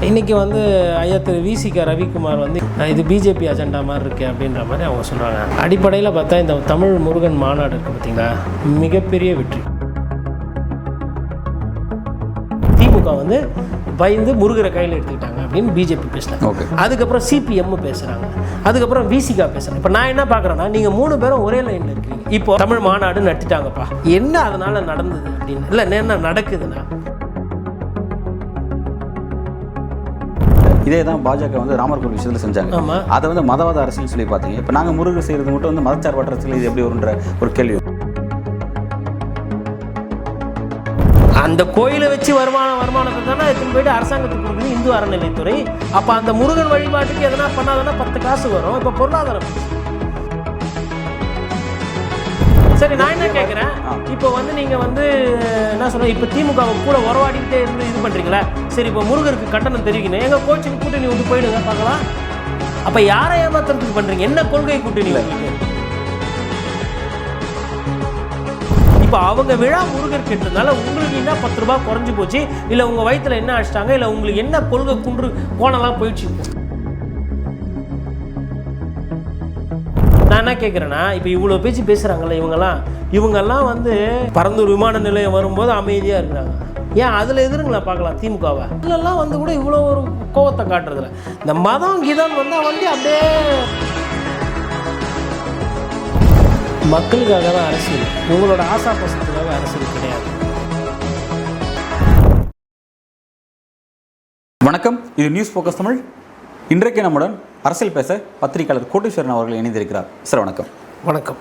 இன்றைக்கி வந்து ஐயா திரு விசிக ரவிக்குமார் வந்து இது பிஜேபி அஜெண்டா மாதிரி இருக்குது அப்படின்ற மாதிரி அவங்க சொல்கிறாங்க. அடிப்படையில் பார்த்தா இந்த தமிழ் முருகன் மாநாடு இருக்குது பார்த்திங்களா, மிகப்பெரிய வெற்றி. திமுக வந்து பயந்து முருகரை கையில் எடுத்துக்கிட்டாங்க அப்படின்னு பிஜேபி பேசுகிறாங்க. அதுக்கப்புறம் சிபிஎம் பேசுகிறாங்க, அதுக்கப்புறம் விசிகா பேசுகிறாங்க. இப்போ நான் என்ன பார்க்குறேன்னா, நீங்கள் 3 பேரும் ஒரே லைனில் இருக்கிறீங்க. இப்போ தமிழ் மாநாடு நட்டுட்டாங்கப்பா, என்ன அதனால் நடந்தது அப்படின்னு இல்லை, என்ன நடக்குதுன்னா இதே தான் பாஜக வந்து ராமர் கோவில் விஷயத்தில் செஞ்சாங்க. அதை வந்து மதவாத அரசியல் சொல்லி பார்த்தீங்க. இப்போ நாங்கள் முருகர் செய்கிறது மட்டும் வந்து மதச்சார்பற்ற அரசியல், இது எப்படி வருன்ற ஒரு கேள்வி. அந்த கோயிலை வச்சு வருமானத்தை தானே எடுத்துன்னு போயிட்டு அரசாங்கத்துக்கு கொடுக்குது இந்து அறநிலைத்துறை. அப்போ அந்த முருகன் வழிபாட்டுக்கு எதனா பண்ணாதானே 10 காசு வரும். இப்போ பொருளாதாரம் சரி. நான் என்ன கேட்குறேன், இப்போ வந்து நீங்கள் வந்து என்ன சொல்ல, இப்போ திமுக கூட உறவாடிக்கிட்டே இருந்து இது பண்ணுறீங்களா? சரி, இப்போ முருகருக்கு கட்டணம் தெரிவிக்கணும், எங்கள் கோச்சிங் கூட்டணி விட்டு போயிடுங்க பார்க்கலாம். அப்போ யாரை ஏமாத்துறதுக்கு பண்ணுறீங்க? என்ன கொள்கை கூட்டணி? இப்போ அவங்க விழா முருகர் கேட்டதுனால உங்களுக்கு என்ன 10 ரூபா குறைஞ்சி போச்சு, இல்லை உங்கள் வயிற்றுல என்ன அடிச்சிட்டாங்க, இல்லை உங்களுக்கு என்ன கொள்கை குன்று கோணலாம் போயிடுச்சு? நான் என்ன கேட்குறேன்னா, இப்போ இவ்வளோ பேச்சு பேசுகிறாங்கல்ல இவங்கெல்லாம் வந்து பரந்தூர் விமான நிலையம் வரும்போது அமைதியாக இருக்கிறாங்க. ஏன் அதில் எதிருங்களா பார்க்கலாம் திமுகவை? இதெல்லாம் வந்து கூட இவ்வளோ ஒரு கோவத்தை காட்டுறதில்ல. இந்த மதம் கீதம் வந்தால் வந்து அப்படியே மக்களுக்காக தான் அரசியல், உங்களோட ஆசா பசத்துக்காக அரசியல் கிடையாது. வணக்கம், இது நியூஸ் ஃபோக்கஸ் தமிழ். இன்றைக்கு நம்முடன் அரசியல் பேச பத்திரிகையாளர் கோட்டீஸ்வரன் அவர்கள் இணைந்திருக்கிறார். சார் வணக்கம். வணக்கம்.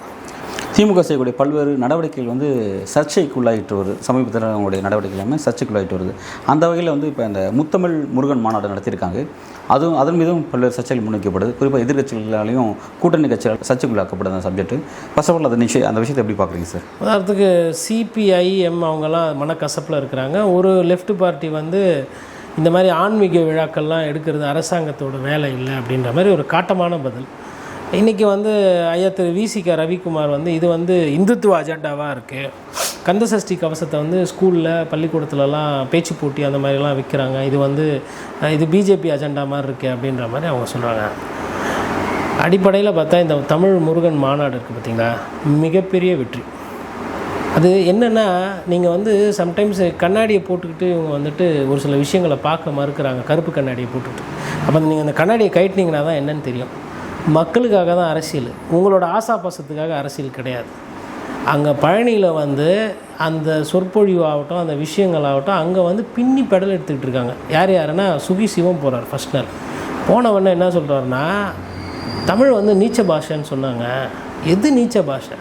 திமுக செய்யக்கூடிய பல்வேறு நடவடிக்கைகள் வந்து சர்ச்சைக்குள்ளாயிட்டு வருது. சமீபத்தில் அவங்களுடைய நடவடிக்கைகள் எல்லாமே சர்ச்சைக்குள்ளாயிட்டு வருது. அந்த வகையில் வந்து இப்போ இந்த முத்தமிழ் முருகன் மாநாடு நடத்தியிருக்காங்க. அதுவும் அதன் மீதும் பல்வேறு சர்ச்சைகள் முன்வைக்கப்படுது. குறிப்பாக எதிர்கட்சிகளாலையும் கூட்டணி கட்சிகள் சர்ச்சைக்குள்ளாக்கப்படுது அந்த சப்ஜெக்ட். ஃபர்ஸ்ட் ஆஃப் ஆல் அந்த விஷயத்தை எப்படி பார்க்குறீங்க சார்? உதாரணத்துக்கு சிபிஐஎம் அவங்கெல்லாம் மனக்கசப்பில் இருக்கிறாங்க. ஒரு லெஃப்ட் பார்ட்டி வந்து இந்த மாதிரி ஆன்மீக விழாக்கள்லாம் எடுக்கிறது அரசாங்கத்தோட வேலை இல்லை அப்படின்ற மாதிரி ஒரு காட்டமான பதில். இன்றைக்கி வந்து ஐயா திரு விசிக ரவிக்குமார் வந்து இது வந்து இந்துத்துவ அஜெண்டாவாக இருக்குது, கந்தசஷ்டி கவசத்தை வந்து ஸ்கூலில் பள்ளிக்கூடத்துலலாம் பேச்சு போட்டி அந்த மாதிரிலாம் வைக்கிறாங்க, இது பிஜேபி அஜெண்டா மாதிரி இருக்குது அப்படின்ற மாதிரி அவங்க சொல்கிறாங்க. அடிப்படையில் பார்த்தா இந்த தமிழ் முருகன் மாநாடு இருக்குது பார்த்திங்களா, மிகப்பெரிய வெற்றி. அது என்னென்னா, நீங்கள் வந்து சம்டைம்ஸ் கண்ணாடியை போட்டுக்கிட்டு இவங்க வந்துட்டு ஒரு சில விஷயங்களை பார்க்க மறுக்கிறாங்க, கருப்பு கண்ணாடியை போட்டுக்கிட்டு. அப்போ நீங்கள் அந்த கண்ணாடியை கட்டினீங்கன்னா தான் என்னன்னு தெரியும். மக்களுக்காக தான் அரசியல், உங்களோட ஆசா பாசத்துக்காக அரசியல் கிடையாது. அங்கே பழனியில் வந்து அந்த சொற்பொழிவு ஆகட்டும், அந்த விஷயங்கள் ஆகட்டும், அங்கே வந்து பின்னி பெடல் எடுத்துக்கிட்டு இருக்காங்க. யாருன்னா சுகி சிவம் போகிறார். ஃபஸ்ட் நாள் போனவொடனே என்ன சொல்கிறாருன்னா, தமிழ் வந்து நீச்ச பாஷைன்னு சொன்னாங்க. எது நீச்ச பாஷை?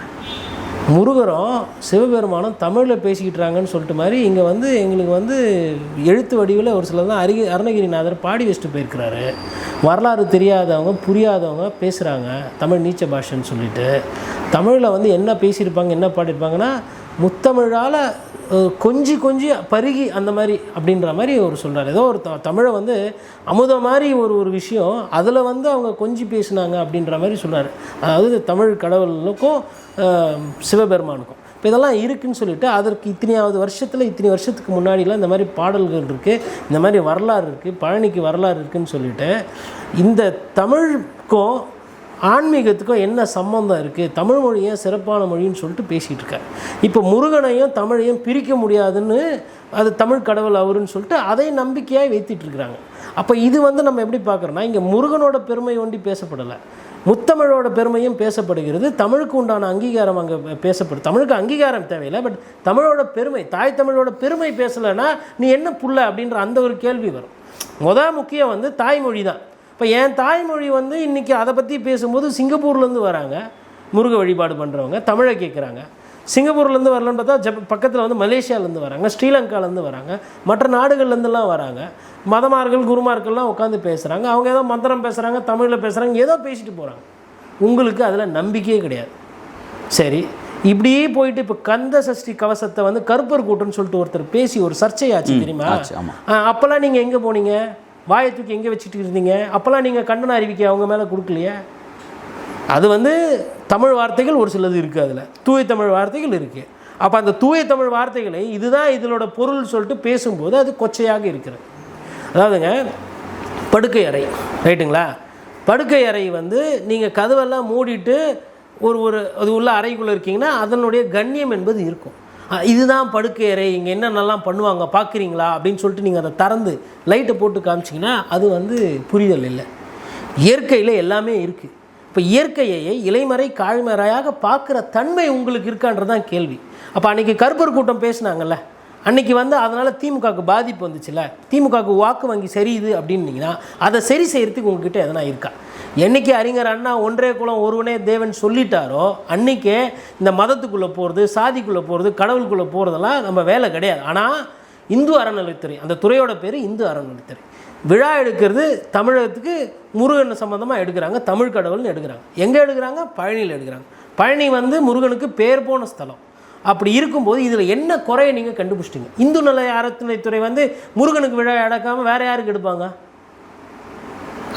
முருகரும் சிவபெருமானும் தமிழில் பேசிக்கிட்டுறாங்கன்னு சொல்லிட்டு மாதிரி இங்கே வந்து எங்களுக்கு வந்து எழுத்து வடிவில் ஒரு சிலர் தான் அருணகிரிநாதர் பாடி வச்சுட்டு போயிருக்கிறாரு. வரலாறு தெரியாதவங்க புரியாதவங்க பேசுகிறாங்க தமிழ் நீச்ச பாஷைன்னு சொல்லிட்டு. தமிழில் வந்து என்ன பேசியிருப்பாங்க, என்ன பாடியிருப்பாங்கன்னா, முத்தமிழால் கொஞ்சி பருகி அந்த மாதிரி அப்படின்ற மாதிரி அவர் சொல்கிறார். ஏதோ ஒரு தமிழை வந்து அமுத மாதிரி ஒரு விஷயம், அதில் வந்து அவங்க கொஞ்சி பேசினாங்க அப்படின்ற மாதிரி சொல்கிறார். அதாவது தமிழ் கடவுளுக்கும் சிவபெருமானுக்கும் இப்போ இதெல்லாம் இருக்குதுன்னு சொல்லிட்டு அதற்கு இத்தனை வருஷத்துக்கு முன்னாடிலாம் இந்த மாதிரி பாடல்கள் இருக்குது, இந்த மாதிரி வரலாறு இருக்குது, பழனிக்கு வரலாறு இருக்குதுன்னு சொல்லிட்டு இந்த தமிழுக்கும் ஆன்மீகத்துக்கும் என்ன சம்பந்தம் இருக்குது, தமிழ் மொழியை சிறப்பான மொழின்னு சொல்லிட்டு பேசிகிட்டு இருக்கார். இப்போ முருகனையும் தமிழையும் பிரிக்க முடியாதுன்னு, அது தமிழ் கடவுள் அவருன்னு சொல்லிட்டு அதை நம்பிக்கையாக வைத்திட்ருக்குறாங்க. அப்போ இது வந்து நம்ம எப்படி பார்க்குறோன்னா, இங்கே முருகனோட பெருமை ஒண்டி பேசப்படலை, முத்தமிழோட பெருமையும் பேசப்படுகிறது. தமிழுக்கு உண்டான அங்கீகாரம் அங்கே பேசப்படுது. தமிழுக்கு அங்கீகாரம் தேவையில்லை, பட் தமிழோட பெருமை, தாய் தமிழோட பெருமை பேசலைன்னா நீ என்ன புள்ள அப்படின்ற அந்த ஒரு கேள்வி வரும். முக்கியம் வந்து தாய்மொழி தான். இப்போ என் தாய்மொழி வந்து இன்றைக்கி அதை பற்றி பேசும்போது சிங்கப்பூர்லேருந்து வராங்க முருக வழிபாடு பண்ணுறவங்க, தமிழை கேட்குறாங்க. சிங்கப்பூர்லேருந்து வரலன்னு பார்த்தா பக்கத்தில் வந்து மலேசியாவிலேருந்து வராங்க, ஸ்ரீலங்காலேருந்து வராங்க, மற்ற நாடுகள்லேருந்துலாம் வராங்க. மதமார்கள் குருமார்கள்லாம் உட்காந்து பேசுகிறாங்க. அவங்க ஏதோ மந்திரம் பேசுகிறாங்க, தமிழில் பேசுகிறாங்க, ஏதோ பேசிட்டு போகிறாங்க. உங்களுக்கு அதில் நம்பிக்கையே கிடையாது. சரி, இப்படியே போயிட்டு இப்போ கந்த சஷ்டி கவசத்தை வந்து கருப்பர் கூட்டம்னு சொல்லிட்டு ஒருத்தர் பேசி ஒரு சர்ச்சையாச்சு தெரியுமா? அப்போல்லாம் நீங்கள் எங்கே போனீங்க? வாயை தூக்கி எங்கே வச்சுட்டு இருந்தீங்க? அப்போல்லாம் நீங்கள் கண்டன அறிவிக்கை அவங்க மேலே கொடுக்கலையே? அது வந்து தமிழ் வார்த்தைகள் ஒரு சிலது இருக்குது, அதில் தூய தமிழ் வார்த்தைகள் இருக்குது. அப்போ அந்த தூய தமிழ் வார்த்தைகளை இதுதான் இதனோட பொருள் சொல்லிட்டு பேசும்போது அது கொச்சையாக இருக்கிறது. அதாவதுங்க, படுக்கை அறை, ரைட்டுங்களா? படுக்கை அறை வந்து நீங்கள் கதவெல்லாம் மூடிட்டு ஒரு அது உள்ள அறைக்குள்ளே இருக்கீங்கன்னா அதனுடைய கண்ணியம் என்பது இருக்கும். இதுதான் படுக்கை அறை, இங்கே என்னென்னலாம் பண்ணுவாங்க பார்க்குறீங்களா அப்படின்னு சொல்லிட்டு நீங்கள் அதை திறந்து லைட்டை போட்டு காமிச்சிங்கன்னா அது வந்து புரிதல் இல்லை. இயற்கையில் எல்லாமே இருக்குது. இப்போ இயற்கையை இலைமறை காய்மறையாக பார்க்குற தன்மை உங்களுக்கு இருக்கான்றதான் கேள்வி. அப்போ அன்றைக்கி கருப்பர் கூட்டம் பேசினாங்கல்ல, அன்றைக்கி வந்து அதனால் திமுகவுக்கு பாதிப்பு வந்துச்சுல்ல, திமுகவுக்கு வாக்கு வங்கி சரியுது அப்படின்னீங்கன்னா அதை சரி செய்கிறதுக்கு உங்ககிட்ட எதனா இருக்கா? என்றைக்கு அறிஞர் அண்ணா ஒன்றே குலம் ஒருவனே தேவன் சொல்லிட்டாரோ அன்றைக்கே இந்த மதத்துக்குள்ளே போகிறது, சாதிக்குள்ளே போகிறது, கடவுளுக்குள்ளே போகிறதெல்லாம் நம்ம வேலை கிடையாது. ஆனால் இந்து அறநிலைத்துறை, அந்த துறையோட பேர் இந்து அறநிலைத்துறை, விழா எடுக்கிறது தமிழகத்துக்கு முருகன் சம்மந்தமாக எடுக்கிறாங்க, தமிழ் கடவுள்னு எடுக்கிறாங்க. எங்கே எடுக்கிறாங்க? பழனியில் எடுக்கிறாங்க. பழனி வந்து முருகனுக்கு பேர் போன ஸ்தலம். அப்படி இருக்கும்போது இதில் என்ன குறையை நீங்கள் கண்டுபிடிச்சிட்டிங்க? இந்து நல அறநிலைத்துறை வந்து முருகனுக்கு விழா எடுக்காமல் வேறு யாருக்கு எடுப்பாங்க?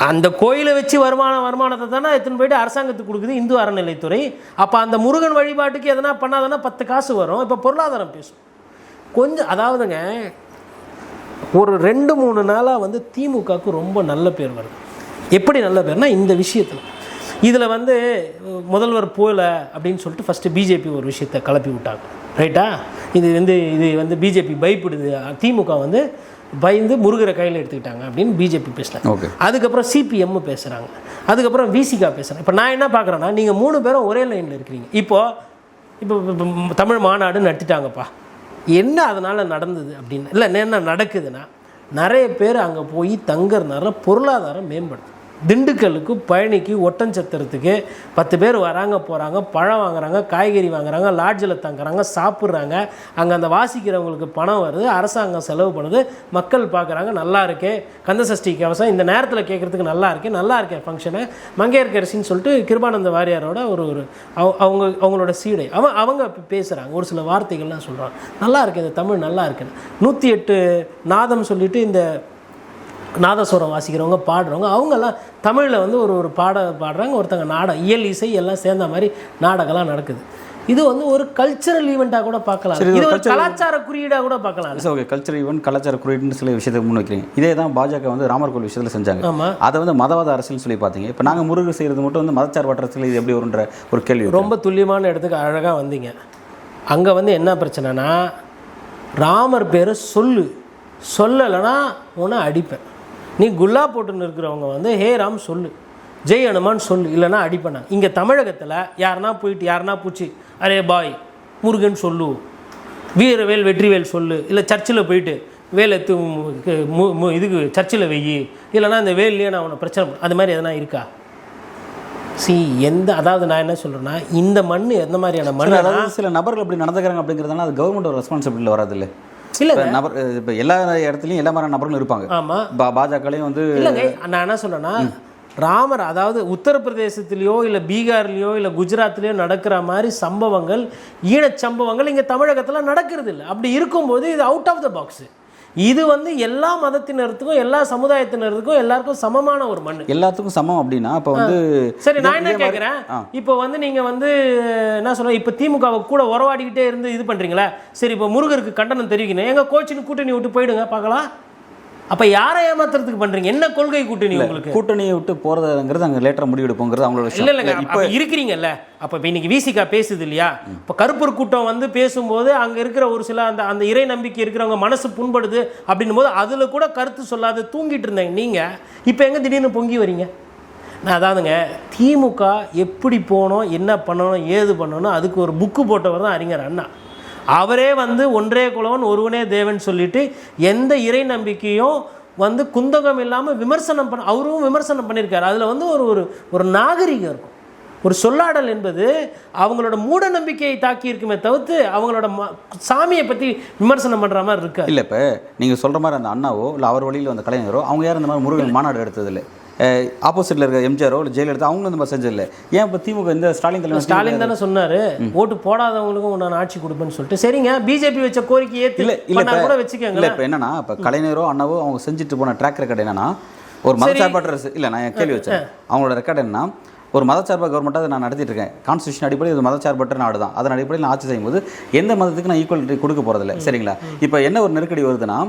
அந்த கோயிலை வச்சு வருமானத்தை தானே எடுத்துன்னு போயிட்டு அரசாங்கத்துக்கு கொடுக்குது இந்து அறநிலைத்துறை. அப்போ அந்த முருகன் வழிபாட்டுக்கு எதனா பண்ணாதானே 10 காசு வரும். இப்போ பொருளாதாரம் பேசும் கொஞ்சம். அதாவதுங்க ஒரு 2-3 நாளாக வந்து திமுகவுக்கு ரொம்ப நல்ல பேர் வருது. எப்படி நல்ல பேர்னா இந்த விஷயத்தில் இதில் வந்து முதல்வர் போகல அப்படின்னு சொல்லிட்டு ஃபஸ்ட்டு பிஜேபி ஒரு விஷயத்தை கிளப்பி விட்டாங்க, ரைட்டா? இது வந்து பிஜேபி பயப்படுது, திமுக வந்து பயந்து முருகரை கையில் எடுத்துக்கிட்டாங்க அப்படின்னு பிஜேபி பேசுகிறாங்க. அதுக்கப்புறம் சிபிஎம் பேசுகிறாங்க, அதுக்கப்புறம் விசிகா பேசுகிறாங்க. இப்போ நான் என்ன பார்க்குறேன்னா, நீங்கள் 3 பேரும் ஒரே லைனில் இருக்கிறீங்க. இப்போ தமிழ் மாநாடு நடத்திட்டாங்கப்பா, என்ன அதனால் நடந்தது அப்படின்னு இல்லை, என்ன நடக்குதுன்னா நிறைய பேர் அங்கே போய் தங்குறதுனால பொருளாதாரம் மேம்படுது. திண்டுக்கலுக்கு பழனிக்கு ஒட்டஞ்சத்திரத்துக்கு 10 பேர் வராங்க போகிறாங்க, பழம் வாங்குறாங்க, காய்கறி வாங்குறாங்க, லாட்ஜில் தங்குறாங்க, சாப்பிட்றாங்க. அங்கே அந்த வாசிக்கிறவங்களுக்கு பணம் வருது, அரசாங்கம் செலவு பண்ணுது, மக்கள் பார்க்குறாங்க, நல்லா இருக்கே கந்தசஷ்டி கவசம் இந்த நேரத்தில் கேட்குறதுக்கு நல்லா இருக்கே ஃபங்க்ஷனு. மங்கையர்கரசின்னு சொல்லிட்டு கிருபானந்த வாரியாரோட ஒரு அவங்களோட சீடை அவங்க பேசுகிறாங்க, ஒரு சில வார்த்தைகள்லாம் சொல்கிறாங்க, நல்லா இருக்கு இந்த தமிழ் நல்லா இருக்குன்னு. 108 நாதம் சொல்லிவிட்டு இந்த நாதஸ்வரம் வாசிக்கிறவங்க பாடுறவங்க அவங்கெல்லாம் தமிழில் வந்து ஒரு பாடுறாங்க, ஒருத்தங்க நாடகம் இயல் இசை எல்லாம் சேர்ந்த மாதிரி நாடகம்லாம் நடக்குது. இது வந்து ஒரு கல்ச்சரல் ஈவெண்ட்டாக கூட பார்க்கலாம், இது ஒரு கலாச்சார குறியீடாக கூட பார்க்கலாம். ஓகே, கல்ச்சரல் ஈவெண்ட், கலாச்சார குறியீடுன்னு சில விஷயத்தை முன் வைக்கிறீங்க. இதே தான் பாஜக வந்து ராமர் கோவில் விஷயத்தில் செஞ்சாங்க. ஆமாம், அதை வந்து மதவாத அரசியல் சொல்லி பார்த்தீங்க. இப்போ நாங்கள் முருகன் செய்கிறது மட்டும் வந்து மதச்சார்பற்ற அரசியல், இது எப்படி வருன்ற ஒரு கேள்வி. ரொம்ப துல்லியமான இடத்துக்கு அழகாக வந்தீங்க. அங்கே வந்து என்ன பிரச்சனைனா, ராமர் பேரை சொல்லலைன்னா உன்னை அடிப்பேன். நீ குல்லா போட்டுன்னு இருக்கிறவங்க வந்து ஹே ராம் சொல்லு, ஜெய் ஹனுமான் சொல்லு, இல்லைனா அடிப்பேன். இங்கே தமிழகத்தில் யாருனா பூச்சி அரே பாய் முருகன் சொல்லு, வீரவேல் வெற்றிவேல் சொல்லு, இல்லை சர்ச்சில் போயிட்டு வேல் எடுத்து இதுக்கு சர்ச்சில் வெயி, இல்லைனா இந்த வேல்லையே நான் அவனை பிரச்சனை அது மாதிரி எதனா இருக்கா? அதாவது நான் என்ன சொல்கிறேன்னா, இந்த மண் எந்த மாதிரியான மண், அதாவது சில நபர்கள் அப்படி நடந்துக்கிறாங்க அப்படிங்கிறதுனால அது கவர்மெண்ட் ஒரு ரெஸ்பான்சிபிலிட்டி வராது இல்லை? இல்லை நபர் இப்போ எல்லா இடத்துலையும் எல்லா மாதிரி நபர்களும் இருப்பாங்க. ஆமாம், பாஜகலையும் வந்து இல்லைங்க. நான் என்ன சொல்கிறேன்னா, ராமர் அதாவது உத்தரப்பிரதேசத்துலேயோ இல்லை பீகார்லேயோ இல்லை குஜராத்லேயோ நடக்கிற மாதிரி சம்பவங்கள், ஈழச்சம்பவங்கள் இங்கே தமிழகத்தில் நடக்கிறது இல்லை. அப்படி இருக்கும்போது இது அவுட் ஆஃப் த பாக்ஸு. இது வந்து எல்லா மதத்தினருக்கும் எல்லா சமுதாயத்தினருக்கும் எல்லாருக்கும் சமமான ஒரு மண், எல்லாத்துக்கும் சமம் அப்படின்னா இப்போ வந்து சரி. நான் என்ன கேட்குறேன், இப்போ வந்து நீங்கள் வந்து என்ன சொல்கிறேன், இப்போ திமுகவை கூட உறவாடிக்கிட்டே இருந்து இது பண்ணுறீங்களா? சரி, இப்போ முருகருக்கு கண்டனம் தெரிவிக்கணும், எங்கள் கோச்சின்னு கூட்டணி விட்டு போயிடுங்க பார்க்கலாம். அப்போ யாரை ஏமாத்துறதுக்கு பண்ணுறீங்க? என்ன கொள்கை கூட்டணி உங்களுக்கு? கூட்டணியை விட்டு போகிறதுங்கிறது அங்கே லேட்டராக முடிவெடுப்போங்கிறது அவங்களோட விஷயம். இல்லைங்க, இப்போ இருக்கிறீங்கல்ல, அப்போ இப்போ இன்றைக்கி விசிகா பேசுது இல்லையா? இப்போ கருப்பூர் கூட்டம் வந்து பேசும்போது அங்கே இருக்கிற ஒரு சில அந்த இறை நம்பிக்கை இருக்கிறவங்க மனசு புண்படுது அப்படின்னும் போது அதில் கூட கருத்து சொல்லாது தூங்கிட்டு இருந்தேங்க நீங்கள். இப்போ எங்கே திடீர்னு பொங்கி வரீங்க? நான் அதாவதுங்க, திமுக எப்படி போனோம், என்ன பண்ணணும், ஏது பண்ணணும், அதுக்கு ஒரு புக்கு போட்டவர் தான் அறிஞர் அண்ணா. அவரே வந்து ஒன்றே குலவன் ஒருவனே தேவன் சொல்லிட்டு எந்த இறை நம்பிக்கையும் வந்து குந்தகம் இல்லாமல் விமர்சனம் அவரும் விமர்சனம் பண்ணியிருக்காரு. அதில் வந்து ஒரு நாகரிகம் இருக்கும், ஒரு சொல்லாடல் என்பது அவங்களோட மூட நம்பிக்கையை தாக்கி இருக்குமே தவிர்த்து அவங்களோட சாமியை பற்றி விமர்சனம் பண்ணுற மாதிரி இருக்கா இல்லை. இப்போ நீங்கள் சொல்கிற மாதிரி அந்த அண்ணாவோ இல்லை அவர் வழியில் அந்த கலைஞரோ அவங்க யாரும் இந்த மாதிரி முருகன் மாநாடு எடுத்ததில்லை. ஆப்போசிட்டில் இருக்க எம்ஜிஆரோ இல்லை ஜெயலலிதா அவங்களும் இந்த மாதிரி செஞ்சதில்லை. ஏன் இப்போ திமுக இந்த ஸ்டாலின் தானே சொன்னார், ஓட்டு போடாதவங்களுக்கும் நான் ஆட்சி கொடுப்பேன்னு சொல்லிட்டு. சரிங்க, பிஜேபி வச்ச கோரிக்கையே இல்லை கூட வச்சுக்கோங்க. இல்லை இப்போ என்னன்னா, இப்போ கலைஞரோ அண்ணாவோ அவங்க செஞ்சுட்டு போன ட்ராக் ரெக்கார்டு என்னன்னா, ஒரு மதச்சார்பற்ற இல்லை. நான் கேள்வி வச்சேன், அவங்களோட ரெக்கார்டு என்னன்னா, ஒரு மதச்சார்பு கவர்மெண்ட்டாக அதை நான் நடத்திட்டு இருக்கேன், கான்ஸ்டியூஷன் அடிப்படையில் இது மதச்சார்பற்ற நாடு தான், அதன் அடிப்படையில் நான் ஆட்சி செய்யும்போது எந்த மதத்துக்கு நான் ஈக்குவலிட்டி கொடுக்க போகிறதில்ல. சரிங்களா? இப்போ என்ன ஒரு நெருக்கடி வருதுன்னா,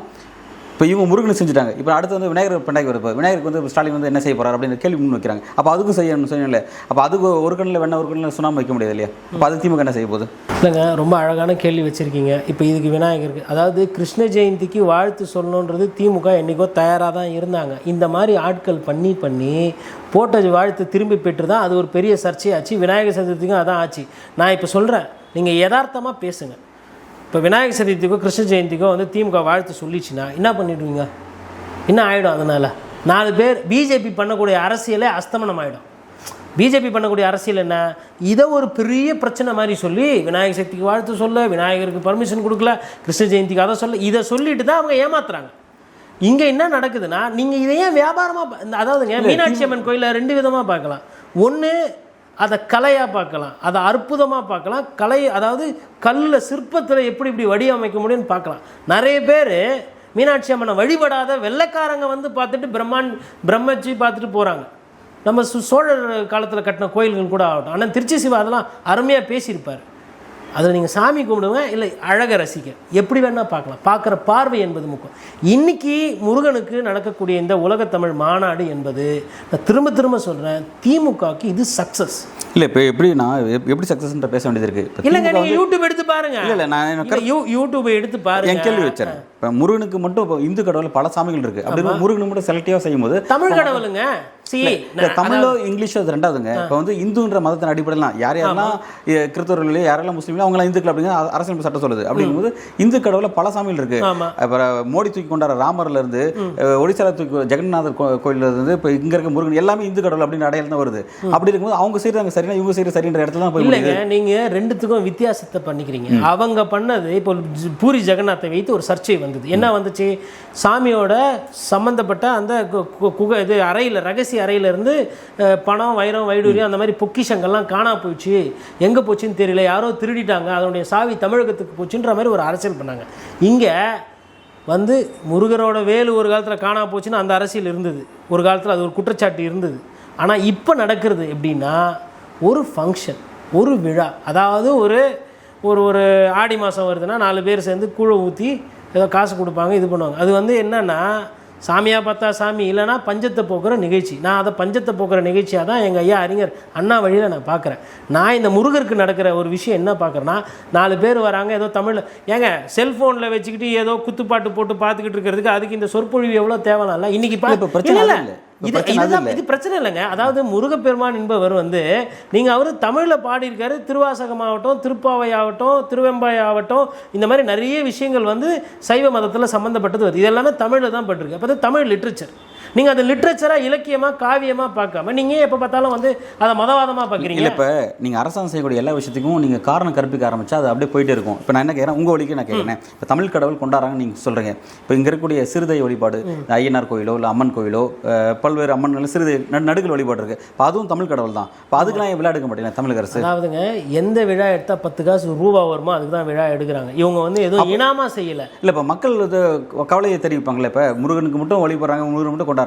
இப்போ இவங்க முருகனை செஞ்சுட்டாங்க. இப்போ அடுத்து வந்து விநாயகர் பண்டாக்கி வருது. விநாயகருக்கு வந்து ஸ்டாலின் வந்து என்ன செய்ய போகிறார் அப்படின்னு கேள்வி முன் வைக்கிறாங்க. அப்போ அதுக்கும் செய்யணும் இல்லை. அப்போ அதுக்கு ஒரு கண்ணில் வெண்ணெய் ஒரு கண்ணில் சுண்ணாம்பு வைக்க முடியாது இல்லையா? அப்போ அது திமுக என்ன செய்ய போகுது? இல்லைங்க, ரொம்ப அழகான கேள்வி வச்சுருக்கீங்க. இப்போ இதுக்கு விநாயகருக்கு, அதாவது கிருஷ்ண ஜெயந்திக்கு வாழ்த்து சொல்லணுன்றது திமுக என்றைக்கோ தயாராக தான் இருந்தாங்க. இந்த மாதிரி ஆட்கள் பண்ணி போட்ட வாழ்த்து திரும்பி பெற்று தான் அது ஒரு பெரிய சர்ச்சையாச்சு. விநாயகர் சதுர்த்திக்கும் அதான் ஆச்சு. நான் இப்போ சொல்கிறேன், நீங்கள் யதார்த்தமாக பேசுங்க. இப்போ விநாயகர் சதுர்த்திக்கோ கிருஷ்ண ஜெயந்திக்கோ வந்து திமுக வாழ்த்து சொல்லிச்சுன்னா என்ன பண்ணிவிடுவீங்க? என்ன ஆகிடும்? அதனால் 4 பேர் பிஜேபி பண்ணக்கூடிய அரசியலே அஸ்தமனம் ஆகிடும். பிஜேபி பண்ணக்கூடிய அரசியல் என்ன? இதை ஒரு பெரிய பிரச்சனை மாதிரி சொல்லி விநாயகர் சதுர்த்திக்கு வாழ்த்து சொல்ல, விநாயகருக்கு பர்மிஷன் கொடுக்கல, கிருஷ்ண ஜெயந்திக்கு அதை சொல்ல, இதை சொல்லிட்டு தான் அவங்க ஏமாத்துறாங்க. இங்கே என்ன நடக்குதுன்னா, நீங்கள் இதை ஏன் வியாபாரமாக, அதாவதுங்க மீனாட்சி அம்மன் கோயிலில் 2 விதமாக பார்க்கலாம். ஒன்று, அதை கலையாக பார்க்கலாம், அதை அற்புதமாக பார்க்கலாம். கலை, அதாவது கல்லில் சிற்பத்தில் எப்படி இப்படி வடிவமைக்க முடியும்னு பார்க்கலாம். நிறைய பேர் மீனாட்சி அம்மனை வழிபடாத வெள்ளைக்காரங்க வந்து பார்த்துட்டு பிரம்மச்சி பார்த்துட்டு போகிறாங்க. நம்ம சோழர் காலத்தில் கட்டின கோயில்கள் கூட ஆகட்டும். ஆனால் திருச்சி சிவா அதெல்லாம் அருமையாக பேசியிருப்பார். அதில் நீங்கள் சாமி கும்பிடுங்க, இல்லை அழகை ரசிக்க, எப்படி வேணால் பார்க்கலாம். பார்க்குற பார்வை என்பது முக்கியம். இன்றைக்கி முருகனுக்கு நடக்கக்கூடிய இந்த உலகத்தமிழ் மாநாடு என்பது, நான் திரும்ப சொல்கிறேன், திமுகவுக்கு இது சக்ஸஸ் இல்லை. இப்போ எப்படி சக்ஸஸ்ன்ற பேச வேண்டியது இருக்குது? இல்லைங்க, நீங்கள் யூடியூப் எடுத்து பாருங்க. இல்லை நான் யூடியூபை எடுத்து பாருங்க. என் கேள்வி வச்சேன். இப்போ முருகனுக்கு மட்டும் இப்போ இந்து கடவுள் பல சாமிகள் இருக்குது. அப்படி முருகனுக்கு மட்டும் செலக்டிவாக செய்யும்போது தமிழ் கடவுளுங்க தமிழோ இங்கிலீஷோ அது ரெண்டாவதுங்க. இப்போ வந்து இந்துன்ற மதத்தின் அடிப்படையிலாம் யாரெல்லாம் கிறிஸ்தவர்களோ யாரெல்லாம் முஸ்லீம்களோ அவங்களாம் இந்துக்கள் அப்படிங்கிற அரசியல் சட்டம் சொல்லுது. அப்படிங்கும்போது இந்து கடவுளில் பல சாமிகள் இருக்கு. அப்புறம் மோடி தூக்கி கொண்டாட ராமர்ல இருந்து, ஒடிசால தூக்கி ஜெகநாதர் கோயில்ல இருந்து, இப்போ இங்க இருக்க முருகன் எல்லாமே இந்து கடவுள் அப்படின்னு அடையாளம் தான் வருது. அப்படி இருக்கும்போது அவங்க செய்யறாங்க சரினா இவங்க செய்யற சரின்ற இடத்துல தான் போய் இல்லைங்க. நீங்க ரெண்டுத்துக்கும் வித்தியாசத்தை பண்ணிக்கிறீங்க. அவங்க பண்ணது இப்போ பூரி ஜெகநாத்தை வைத்து ஒரு சர்ச்சை வந்தது. என்ன வந்துச்சு? சாமியோட சம்பந்தப்பட்ட அந்த இது அறையில், ரகசிய அறையிலிருந்து பணம், வைரம், வைடூரியம் அந்த மாதிரி பொக்கிஷங்கள்லாம் காணா போயிடுச்சு, எங்கே போச்சுன்னு தெரியல, யாரோ திருடிட்டாங்க, அதனுடைய சாவி தமிழகத்துக்கு போச்சுன்ற மாதிரி ஒரு அரசியல் பண்ணாங்க. இங்கே வந்து முருகரோட வேலு ஒரு காலத்தில் காணா போச்சுன்னு அந்த அரசியல் இருந்தது. ஒரு காலத்தில் அது ஒரு குற்றச்சாட்டு இருந்தது. ஆனால் இப்போ நடக்கிறது எப்படின்னா, ஒரு ஃபங்க்ஷன், ஒரு விழா, அதாவது ஒரு ஆடி மாதம் வருதுன்னா 4 பேர் சேர்ந்து கூழை ஊற்றி ஏதோ காசு கொடுப்பாங்க, இது பண்ணுவாங்க. அது வந்து என்னென்னா, சாமியாக பார்த்தா சாமி, இல்லைனா பஞ்சத்தை போக்குற நிகழ்ச்சி. நான் அதை பஞ்சத்தை போக்குற நிகழ்ச்சியாக தான் எங்கள் ஐயா அறிஞர் அண்ணா வழியில் நான் பார்க்குறேன். நான் இந்த முருகருக்கு நடக்கிற ஒரு விஷயம் என்ன பார்க்குறேன்னா, 4 பேர் வராங்க, ஏதோ தமிழில், ஏங்க செல்ஃபோனில் வச்சுக்கிட்டு ஏதோ குத்துப்பாட்டு போட்டு பார்த்துக்கிட்டு இருக்கிறதுக்கு அதுக்கு இந்த சொற்பொழிவு எவ்வளோ தேவையில்ல. இன்றைக்கி இது பிரச்சனை இல்லைங்க. அதாவது முருகப்பெருமான் என்பவர் வந்து, நீங்கள் அவர் தமிழில் பாடியிருக்காரு. திருவாசகமாகட்டும், திருப்பாவை ஆகட்டும், திருவெம்பாய் ஆகட்டும், இந்த மாதிரி நிறைய விஷயங்கள் வந்து சைவ மதத்தில் சம்மந்தப்பட்டது வருது. இது எல்லாமே தமிழில் தான் பட்டிருக்கு. அப்போ அது தமிழ் லிட்ரேச்சர். நீங்கள் அதை லிட்ரேச்சராக, இலக்கியமாக, காவியமாக பார்க்காம நீங்கள் எப்போ பார்த்தாலும் வந்து அதை மதவாதமாக பார்க்குறீங்க. இப்போ நீங்கள் அரசாங்கம் செய்யக்கூடிய எல்லா விஷயத்துக்கும் நீங்கள் காரணம் கற்பிக்க ஆரம்பித்தா அது அப்படியே போயிட்டே இருக்கும். இப்போ நான் என்ன கேட்குறேன், உங்கள் வழிக்கு நான் கேட்குறேன். இப்போ தமிழ் கடவுள் கொண்டாடுறாங்கன்னு நீங்கள் சொல்கிறீங்க. இப்போ இங்கே இருக்கக்கூடிய சிறுதை வழிபாடு, ஐயனார் கோயிலோ இல்லை அம்மன் கோயிலோ, பல்வேறு அம்மன்கள் சிறுதை நடுகள் வழிபாடு இருக்குது. இப்போ அதுவும் தமிழ் கடவுள் தான். இப்போ அதுக்கெல்லாம் விழா எடுக்க மாட்டேங்க தமிழக அரசு. அதாவதுங்க, எந்த விழா எடுத்தால் 10 காசு ரூபா வருமோ அதுக்கு தான் விழா எடுக்கிறாங்க. இவங்க வந்து எதுவும் இனாமா செய்யலை. இல்லை, இப்போ மக்கள் கவலையை தெரிவிப்பாங்களே, இப்போ முருகனுக்கு மட்டும் வழிபடுறாங்க, முருகன் மட்டும் கொண்டாடுறாங்கன்னா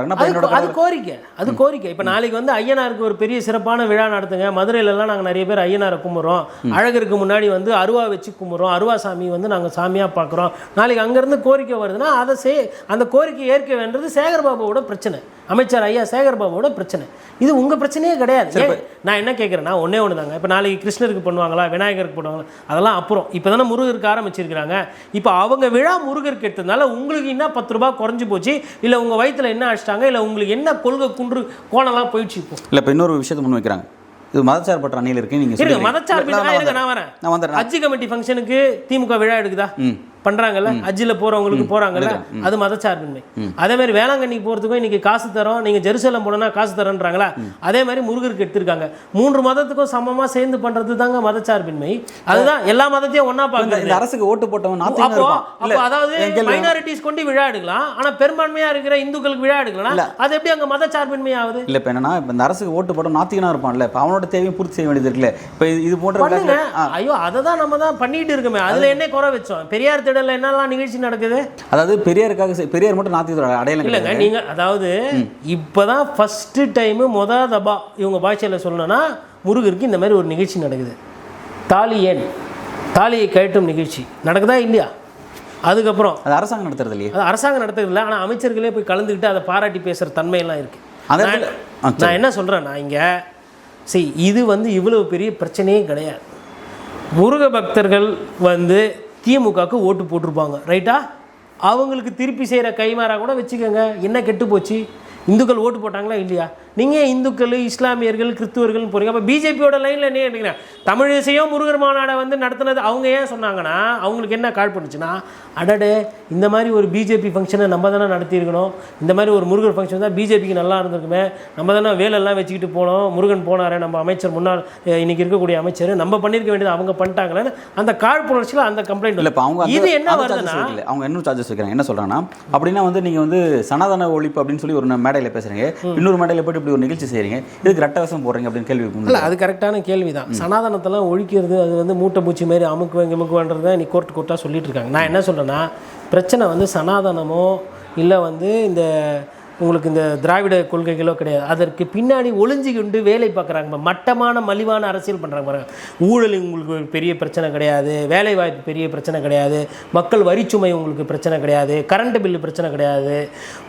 கோரிக்கை. இப்போ நாளைக்கு வந்து ஐயனாருக்கு ஒரு பெரிய சிறப்பான விழா நடத்துங்க. மதுரையிலலாம் நாங்கள் நிறைய பேர் ஐயனாரை கும்பிட்றோம். அழகருக்கு முன்னாடி வந்து அருவா வச்சு கும்பிட்றோம். அருவா சாமி வந்து நாங்கள் சாமியாக பார்க்குறோம். நாளைக்கு அங்கேருந்து கோரிக்கை வருதுன்னா அதை அந்த கோரிக்கை ஏற்க வேண்டது சேகர்பாபுவோட பிரச்சனை, அமைச்சர் ஐயா சேகர்பாபுவோட பிரச்சனை. இது உங்கள் பிரச்சனையே கிடையாது. நான் என்ன கேட்குறேன்னா, ஒன்றே ஒன்று தாங்க. இப்போ நாளைக்கு கிருஷ்ணருக்கு பண்ணுவாங்களா, விநாயகருக்கு பண்ணுவாங்களா, அதெல்லாம் அப்புறம். இப்போ தானே முருகருக்கு ஆரம்பிச்சிருக்கிறாங்க. இப்போ அவங்க விழா முருகருக்கு எடுத்ததுனால உங்களுக்கு என்ன 10 ரூபா குறைஞ்சி போச்சு, இல்லை உங்கள் வயிற்றில் என்ன அடிச்சிட்டாங்க, இல்லை உங்களுக்கு என்ன கொள்கை குன்று கோணலாம் போயிடுச்சு. இப்போ இல்லை, இப்போ இன்னொரு விஷயத்தை முன் வைக்கிறாங்க. இது மதச்சார்பற்ற அணியில் இருக்கு. நீங்கள் மதச்சார்பு நான் வரேன். ஹஜ் கமிட்டி ஃபங்க்ஷனுக்கு திமுக விழா எடுக்குதா? பண்றாங்கல்ல, ஹஜ்ஜில் போறவங்களுக்கு போறாங்கல்ல, அது மதச்சார்பின்மை. அதே மாதிரி வேளாங்கண்ணிக்கு போறதுக்கும் இன்னைக்கு காசு தரோம், நீங்க ஜெருசலம் போனா காசு தரோன்றாங்களா, அதே மாதிரி முருகருக்கு எடுத்திருக்காங்க. 3 மதத்துக்கும் சமமா சேர்ந்து பண்றது தாங்க மதச்சார்பின்மை. அதுதான் எல்லா மதத்தையும் ஒன்னா பாக்குறது. இந்த அரசுக்கு ஓட்டு போட்டவன் அதாவது மைனாரிட்டிஸ் கொண்டு விழா எடுக்கலாம், ஆனா பெரும்பான்மையா இருக்கிற இந்துக்களுக்கு விழா எடுக்கலாம். அது எப்படி அங்க மதச்சார்பின்மை ஆகுது? இல்ல, இப்ப என்னன்னா, இப்ப இந்த அரசுக்கு ஓட்டு போட்டோம் நாத்திகனா இருப்பான்ல, இப்ப அவனோட தேவையை பூர்த்தி செய்ய வேண்டியது இருக்குல்ல. இப்ப இது போன்ற ஐயோ, அதை தான் நம்ம தான் பண்ணிட்டு இருக்கோமே. அதுல என்ன குறை வச்சோம்? பெரியார் திடல்ல என்னெல்லாம் நிகழ்ச்சி நடக்குது? அதாவது பெரியார் மட்டும் நாத்திகத்தோட அடையாளம் இல்லைங்க. நீங்க அதாவது இப்பதான் ஃபர்ஸ்ட் டைம் தபா இவங்க பாஷையில சொல்லணும்னா, முருகருக்கு இந்த மாதிரி ஒரு நிகழ்ச்சி நடக்குது. தாலியை கழட்டும் நிகழ்ச்சி நடக்குதா இல்லையா? அதுக்கப்புறம் அது அரசாங்கம் நடத்துறது இல்லையா? அது அரசாங்கம் நடத்துறது இல்லை, ஆனால் அமைச்சர்களே போய் கலந்துக்கிட்டு அதை பாராட்டி பேசுகிற தன்மையெல்லாம் இருக்குது. நான் என்ன சொல்கிறேன்னா இங்கே இது வந்து இவ்வளவு பெரிய பிரச்சனையே கிடையாது. முருக பக்தர்கள் வந்து திமுகவுக்கு ஓட்டு போட்டிருப்பாங்க, ரைட்டா? அவங்களுக்கு திருப்பி செய்கிற கைமாறா கூட வச்சுக்கோங்க, என்ன கெட்டு போச்சு? இந்துக்கள் ஓட்டு போட்டாங்களா இல்லையா? நீங்கள் இந்துக்கள், இஸ்லாமியர்கள், கிறிஸ்துவர்கள் போகிறீங்க. அப்போ பிஜேபியோட லைனில் என்ன எடுக்கிறேன்? தமிழ் இசையும் முருகர் மாநாடை வந்து நடத்துனது அவங்க ஏன் சொன்னாங்கன்னா, அவங்களுக்கு என்ன கால் பண்ணுச்சுன்னா, அடடே இந்த மாதிரி ஒரு பிஜேபி ஃபங்க்ஷனை நம்ம தானே நடத்தியிருக்கணும், இந்த மாதிரி ஒரு முருகர் ஃபங்க்ஷன் தான் பிஜேபிக்கு நல்லா இருந்திருக்குமே, நம்ம தானே வேலெல்லாம் வச்சுக்கிட்டு போனோம், முருகன் போனாரே நம்ம அமைச்சர் முன்னாள் இன்றைக்கி இருக்கக்கூடிய அமைச்சர், நம்ம பண்ணியிருக்க வேண்டியது அவங்க பண்ணிட்டாங்களேன்னு அந்த காழ்ப்புணர்ச்சியில் அந்த கம்ப்ளைண்ட் இல்லை. இப்போ அவங்க இது என்ன வருதுன்னா, அவங்க இன்னும் சார்ஜஸ் வைக்கிறாங்க. என்ன சொல்கிறாங்கன்னா, அப்படின்னா வந்து நீங்கள் வந்து சனாதன ஒழிப்பு அப்படின்னு சொல்லி ஒரு மேடையில் பேசுகிறீங்க, இன்னொரு மேடையில் போய்ட்டு இப்படி ஒரு நிகழ்ச்சி செய்கிறீங்க, இதுக்கு ரெட்டவசம் போடுறீங்க அப்படின்னு கேள்வி இல்லை. அது கரெக்டான கேள்வி தான். சனாதனத்தெல்லாம் ஒழிக்கிறது அது வந்து மூட்டை பூச்சி மாதிரி அமுக்குவேன்றதை நீ கோர்ட்டாக சொல்லிட்டு இருக்காங்க. நான் என்ன சொல்கிறேன்னா, பிரச்சனை வந்து சனாதனமோ இல்லை வந்து இந்த உங்களுக்கு இந்த திராவிட கொள்கைகளோ கிடையாது. அதற்கு பின்னாடி ஒளிஞ்சிக்கிண்டு வேலை பார்க்குறாங்க, மட்டமான மலிவான அரசியல் பண்ணுறாங்க பாருங்க. ஊழல் உங்களுக்கு பெரிய பிரச்சனை கிடையாது, வேலை வாய்ப்பு பெரிய பிரச்சனை கிடையாது, மக்கள் வரிச்சுமை உங்களுக்கு பிரச்சனை கிடையாது, கரண்ட் பில்லு பிரச்சனை கிடையாது,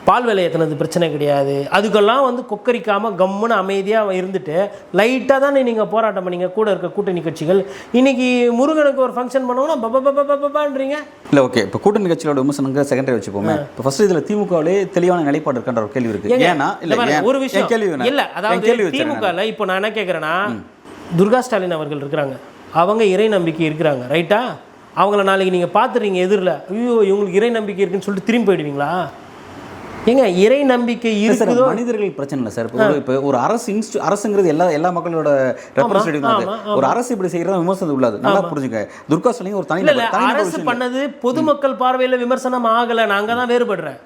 பால் விலை ஏற்றினது பிரச்சனை கிடையாது. அதுக்கெல்லாம் வந்து கொக்கரிக்காமல் கம்முன்னு அமைதியாக இருந்துட்டு லைட்டாக தானே நீங்கள் போராட்டம் பண்ணீங்க கூட இருக்க கூட்டணி கட்சிகள். இன்றைக்கி முருகனுக்கு ஒரு ஃபங்க்ஷன் பண்ணோன்னா பப்பான்றீங்க. இல்லை ஓகே, இப்போ கூட்டணி கட்சியோட விமர்சனங்க செகண்டரி வச்சுப்போமே. இப்போ ஃபர்ஸ்ட் இதில் திமுகவிலே தெளிவான நிலைப்பாடு இருக்கின்ற ஒரு கேள்வி இருக்கு. ஏன்னா ஒரு விஷயம் இல்ல, அதாவது திமுகல இப்போ நான் என்ன கேட்குறேன்னா, துர்கா ஸ்டாலின் அவர்கள் இருக்கிறாங்க, அவங்க இறை நம்பிக்கை இருக்கிறாங்க, ரைட்டா? அவங்கள நாளைக்கு நீங்கள் பார்த்துறீங்க எதிரில், ஐயோ இவங்களுக்கு இறை நம்பிக்கை இருக்குன்னு சொல்லிட்டு திரும்பி போயிடுவீங்களா? ஏங்க இறை நம்பிக்கை இருக்குதோ, மனிதர்கள் பிரச்சனை இல்லை சார். இப்போ ஒரு அரசுங்கிறது எல்லா மக்களோட ரெப்ரசன்டேட்டிவ் தான். ஒரு அரசு இப்படி செய்யறது விமர்சனம் உள்ளது, நல்லா புரிஞ்சுங்க. துர்கா ஸ்டாலின் ஒரு தனி அரசு பண்ணது பொதுமக்கள் பார்வையில் விமர்சனம் ஆகலை, நான் அங்கே தான் வேறுபடுறேன்.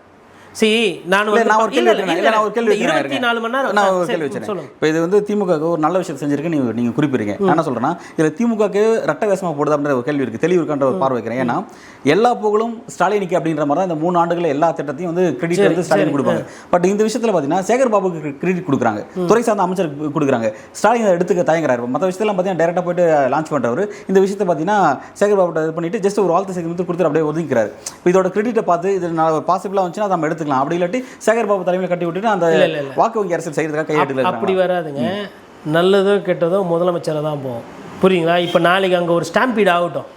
திமுக ஒரு நல்ல விஷயம் செஞ்சிருக்கு நீங்க குறிப்பிடுறீங்க. என்ன சொல்றேன்னா, இதுல திமுக ரெட்ட வேஷமா போடுது அப்படின்ற ஒரு கேள்வி இருக்கு, தெளிவு இருக்கின்ற ஒரு பார்வை வைக்கிறேன். ஏன்னா எல்லா புகழும் ஸ்டாலினுக்கு அப்படின்ற மாதிரி தான் இந்த 3 ஆண்டுகள் எல்லா திட்டத்தையும் வந்து கிரெடிட் வந்து ஸ்டாலின் கொடுப்பாங்க. பட் இந்த விஷயத்துல பாத்தீங்கன்னா சேகர் பாபுக்கு கிரெடிட் கொடுக்குறாங்க, துறை சார்ந்த அமைச்சர் கொடுக்குறாங்க, ஸ்டாலின் எடுத்துக்க தயங்குறாரு. மற்ற விஷயத்தெல்லாம் பாத்தீங்கன்னா டைரக்டா போயிட்டு லான்ச் பண்றவர் இந்த விஷயத்தை பாத்தீங்கன்னா சேகர் பாபு இது பண்ணிட்டு ஜஸ்ட் ஒரு வாழ்த்து செய்தி கொடுத்துட்டு அப்படியே ஒதுக்கிறாரு. இதோட கிரெடிட்டை பார்த்து இது பாசிபிளா வந்துச்சுன்னா நம்ம எடுத்துக்கலாம், அப்படி இல்லாட்டி சேகர் பாபு தலைமையில் கட்டி விட்டுட்டு அந்த வாக்கு வங்கி அரசியல் செய்யறதுக்காக கையெழுத்து அப்படி வராதுங்க. நல்லதோ கெட்டதோ முதலமைச்சரை தான் போகும், புரியுங்களா? இப்போ நாளைக்கு அங்கே ஒரு ஸ்டாம்பீட் ஆகட்டும்,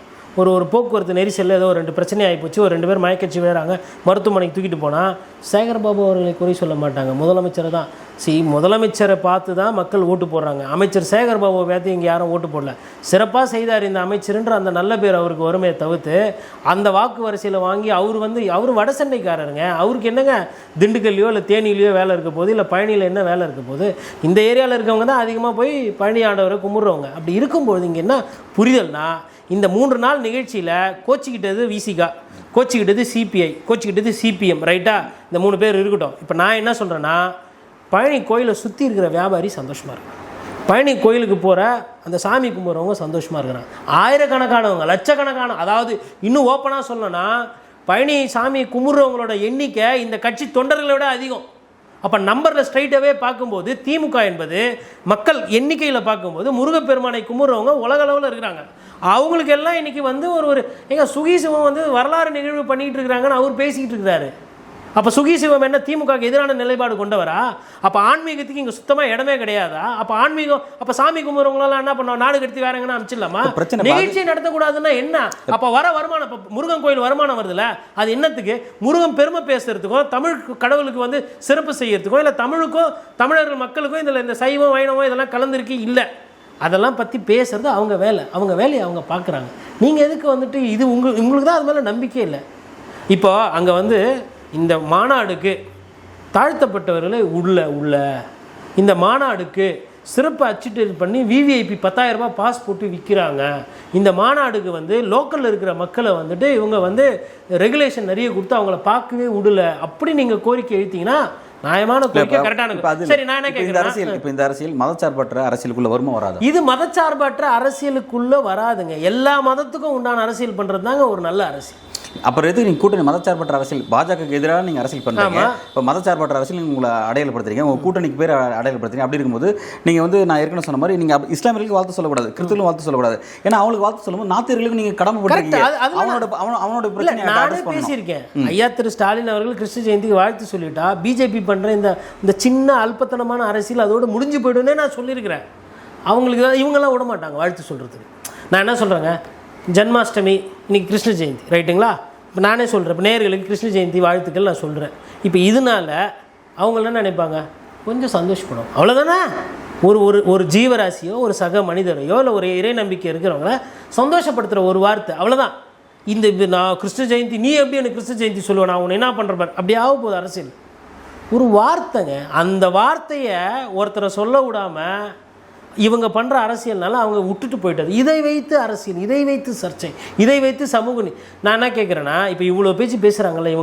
ஒரு போக்குவரத்து நெரிசலில் ஏதோ 2 பிரச்சனை ஆகிப்போச்சு, ஒரு 2 பேர் மயக்கச்சி வேறாங்க, மருத்துவமனைக்கு தூக்கிட்டு போனால் சேகர் பாபு அவர்களை குறை சொல்ல மாட்டாங்க, முதலமைச்சரை தான். முதலமைச்சரை பார்த்து தான் மக்கள் ஓட்டு போடுறாங்க. அமைச்சர் சேகர் பாபுவை பார்த்து இங்கே யாரும் ஓட்டு போடல. சிறப்பாக செய்தார் இந்த அமைச்சர்ன்ற அந்த நல்ல பேர் அவருக்கு வருமே தவிர்த்து அந்த வாக்கு வரிசையில் வாங்கி அவர் வட சென்னைக்காரருங்க. அவருக்கு என்னங்க திண்டுக்கல்லையோ இல்லை தேனிலையோ வேலை இருக்க போது, இல்லை பழனியில் என்ன வேலை இருக்க போது? இந்த ஏரியாவில் இருக்கவங்க தான் அதிகமாக போய் பழனி ஆண்டவரை கும்பிட்றவங்க. அப்படி இருக்கும்போது இங்கே என்ன புரிதல்னா, இந்த 3 நாள் நிகழ்ச்சியில் கோச்சிக்கிட்டது விசிகா, கோச்சிக்கிட்டது சிபிஐ, கோச்சிக்கிட்டது சிபிஎம், ரைட்டா? இந்த 3 பேர் இருக்கட்டும். இப்போ நான் என்ன சொல்கிறேன்னா, பழனி கோயிலை சுற்றி இருக்கிற வியாபாரி சந்தோஷமாக இருக்காங்க, பழனி கோயிலுக்கு போகிற அந்த சாமி கும்பிட்றவங்க சந்தோஷமாக இருக்கிறாங்க, ஆயிரக்கணக்கானவங்க, லட்சக்கணக்கான, அதாவது இன்னும் ஓப்பனாக சொல்லணும்னா பழனி சாமி கும்பிட்றவங்களோட எண்ணிக்கை இந்த கட்சி தொண்டர்களை விட அதிகம். அப்போ நம்பரில் ஸ்ட்ரைட்டாகவே பார்க்கும்போது திமுக என்பது மக்கள் எண்ணிக்கையில் பார்க்கும்போது முருகப்பெருமானை கும்பிட்றவங்க உலகளவில் இருக்கிறாங்க. அவங்களுக்கு எல்லாம் இன்றைக்கி வந்து ஒரு எங்க சுகீசிவம் வந்து வரலாறு நிகழ்வு பண்ணிகிட்டு இருக்கிறாங்கன்னு அவர் பேசிக்கிட்டு இருக்கிறாரு. அப்போ சுகீசிவம் என்ன திமுகவுக்கு எதிரான நிலைப்பாடு கொண்டவரா? அப்போ ஆன்மீகத்துக்கு இங்கே சுத்தமாக இடமே கிடையாதா? அப்போ ஆன்மீகம், அப்போ சாமி கும்பிட்றவங்களாம் என்ன பண்ணுவோம், நாடு கடத்தி வேற எங்கன்னா அனுப்பிச்சிடலாமா? நிகழ்ச்சி நடத்தக்கூடாதுன்னா என்ன? அப்போ வருமானம், இப்போ முருகன் கோயில் வருமானம் வருதுல்ல, அது என்னத்துக்கு? முருகன் பெருமை பேசுறதுக்கும், தமிழ் கடவுளுக்கு வந்து சிறப்பு செய்யறதுக்கும், இல்லை தமிழுக்கும் தமிழர்கள் மக்களுக்கும் இதில் இந்த சைவம் வைணவம் இதெல்லாம் கலந்துருக்கு இல்லை, அதெல்லாம் பற்றி பேசுறது அவங்க வேலை, அவங்க வேலையை அவங்க பார்க்குறாங்க. நீங்கள் எதுக்கு வந்துட்டு இது உங்களுக்கு தான் அது மேலே நம்பிக்கை இல்லை. இப்போ அங்கே வந்து இந்த மாநாடுக்கு தாழ்த்தப்பட்டவர்களை உள்ள இந்த மாநாடுக்கு சிறப்பு அச்சிட்டு பண்ணி விவிஐபி 10,000 ரூபாய் பாஸ் போட்டு விற்கிறாங்க. இந்த மாநாடுக்கு வந்து லோக்கலில் இருக்கிற மக்களை வந்துட்டு இவங்க வந்து ரெகுலேஷன் நிறைய கொடுத்து அவங்கள பார்க்கவே விடல. அப்படி நீங்கள் கோரிக்கை எழுத்தீங்கன்னா நியாயமான கோரிக்கை, கரெக்டான. சரி, நான் என்ன கேட்குறேன், இப்போ இந்த அரசியல் மதச்சார்பற்ற அரசியலுக்குள்ள வருமா வராது? இது மதச்சார்பற்ற அரசியலுக்குள்ள வராதுங்க. எல்லா மதத்துக்கும் உண்டான அரசியல் பண்ணுறது தாங்க ஒரு நல்ல அரசியல். அப்புறம் எதுக்கு நீங்கள் கூட்டணி மதச்சார்பற்ற அரசியல் பாஜகவுக்கு எதிராக நீங்கள் அரசியல் பண்ணுறீங்க, இப்போ மதச்சார்பற்ற அரசியல் உங்களை அடையாளப்படுத்துறீங்க, உங்கள் கூட்டணிக்கு பேர் அடையாளப்படுத்துறீங்க. அப்படி இருக்கும்போது நீங்கள் வந்து நான் ஏற்கனவே சொன்ன மாதிரி நீங்கள் இஸ்லாமியர்களுக்கு வாழ்த்து சொல்லக்கூடாது, கிறிஸ்துவர்களும் வாழ்த்து சொல்லக்கூடாது. ஏன்னா அவங்களுக்கு வாழ்த்து சொல்லும்போது நாத்தியர்களுக்கு நீங்கள் கடமைப்பட்டிருக்கீங்க. அவனோட பிரச்சனை நானே பேசியிருக்கேன். ஐயா திரு ஸ்டாலின் அவர்கள் கிருஷ்ண ஜெயந்திக்கு வாழ்த்து சொல்லிட்டா பிஜேபி பண்ணுற இந்த சின்ன அல்பத்தனமான அரசியல் அதோடு முடிஞ்சு போய்டுன்னே நான் சொல்லியிருக்கிறேன். அவங்களுக்கு தான் இவங்கெல்லாம் விட மாட்டாங்க வாழ்த்து சொல்கிறதுக்கு. நான் என்ன சொல்கிறேங்க, ஜன்மாஷ்டமி இன்றைக்கி கிருஷ்ண ஜெயந்தி ரைட்டுங்களா? இப்போ நானே சொல்கிறேன், இப்போ நேயர்களுக்கு கிருஷ்ண ஜெயந்தி வாழ்த்துக்கள் நான் சொல்கிறேன். இப்போ இதனால் அவங்க என்ன நினைப்பாங்க, கொஞ்சம் சந்தோஷப்படும், அவ்வளோதானே. ஒரு ஜீவராசியோ ஒரு சக மனிதரையோ இல்லை ஒரு இறை நம்பிக்கை இருக்கிறவங்கள சந்தோஷப்படுத்துகிற ஒரு வார்த்தை, அவ்வளோதான். இந்த நான் கிருஷ்ண ஜெயந்தி நீ எப்படி எனக்கு கிருஷ்ண ஜெயந்தி சொல்லுவேன், நான் உன்னை என்ன பண்ணுறேன் அப்படி ஆக போகுது அரசியல். ஒரு வார்த்தைங்க, அந்த வார்த்தையை ஒருத்தரை சொல்ல விடாமல் இவங்க பண்ணுற அரசியல்னால அவங்க விட்டுட்டு போயிட்டாரு. இதை வைத்து அரசியல், இதை வைத்து சர்ச்சை, இதை வைத்து சமூக நான் என்ன கேட்குறேன்னா, இப்போ இவ்வளோ பேச்சு பேசுகிறாங்கல்ல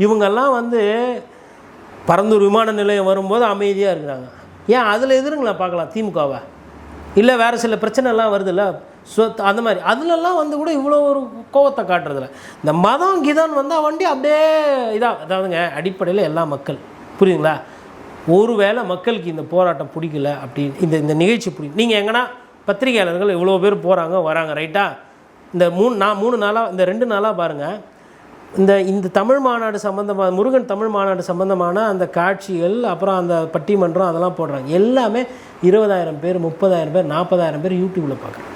இவங்கெல்லாம் வந்து பரந்தூர் விமான நிலையம் வரும்போது அமைதியாக இருக்கிறாங்க. ஏன் அதில் எதிருங்களா பார்க்கலாம் திமுகவை, இல்லை வேறு சில பிரச்சனைலாம் வருதுல்ல அந்த மாதிரி அதுலலாம் வந்து கூட இவ்வளோ ஒரு கோவத்தை காட்டுறதில்ல. இந்த மதம் கீதான் வந்தால் வண்டி அப்படியே அதாவதுங்க அடிப்படையில் எல்லா மக்கள் புரியுதுங்களா. ஒருவேளை மக்களுக்கு இந்த போராட்டம் பிடிக்கல அப்படின்னு இந்த நிகழ்ச்சி பிடிக்கும், நீங்கள் எங்கன்னா பத்திரிகையாளர்கள் இவ்வளோ பேர் போகிறாங்க வராங்க ரைட்டா, இந்த 3 நாளாக இந்த 2 நாளாக பாருங்கள், இந்த தமிழ் மாநாடு சம்மந்தமாக முருகன் தமிழ் மாநாடு சம்மந்தமான அந்த காட்சிகள் அப்புறம் அந்த பட்டிமன்றம் அதெல்லாம் போடுறாங்க. எல்லாமே 20,000 பேர் 30,000 பேர் 40,000 பேர் யூடியூப்பில் பார்க்குறாங்க.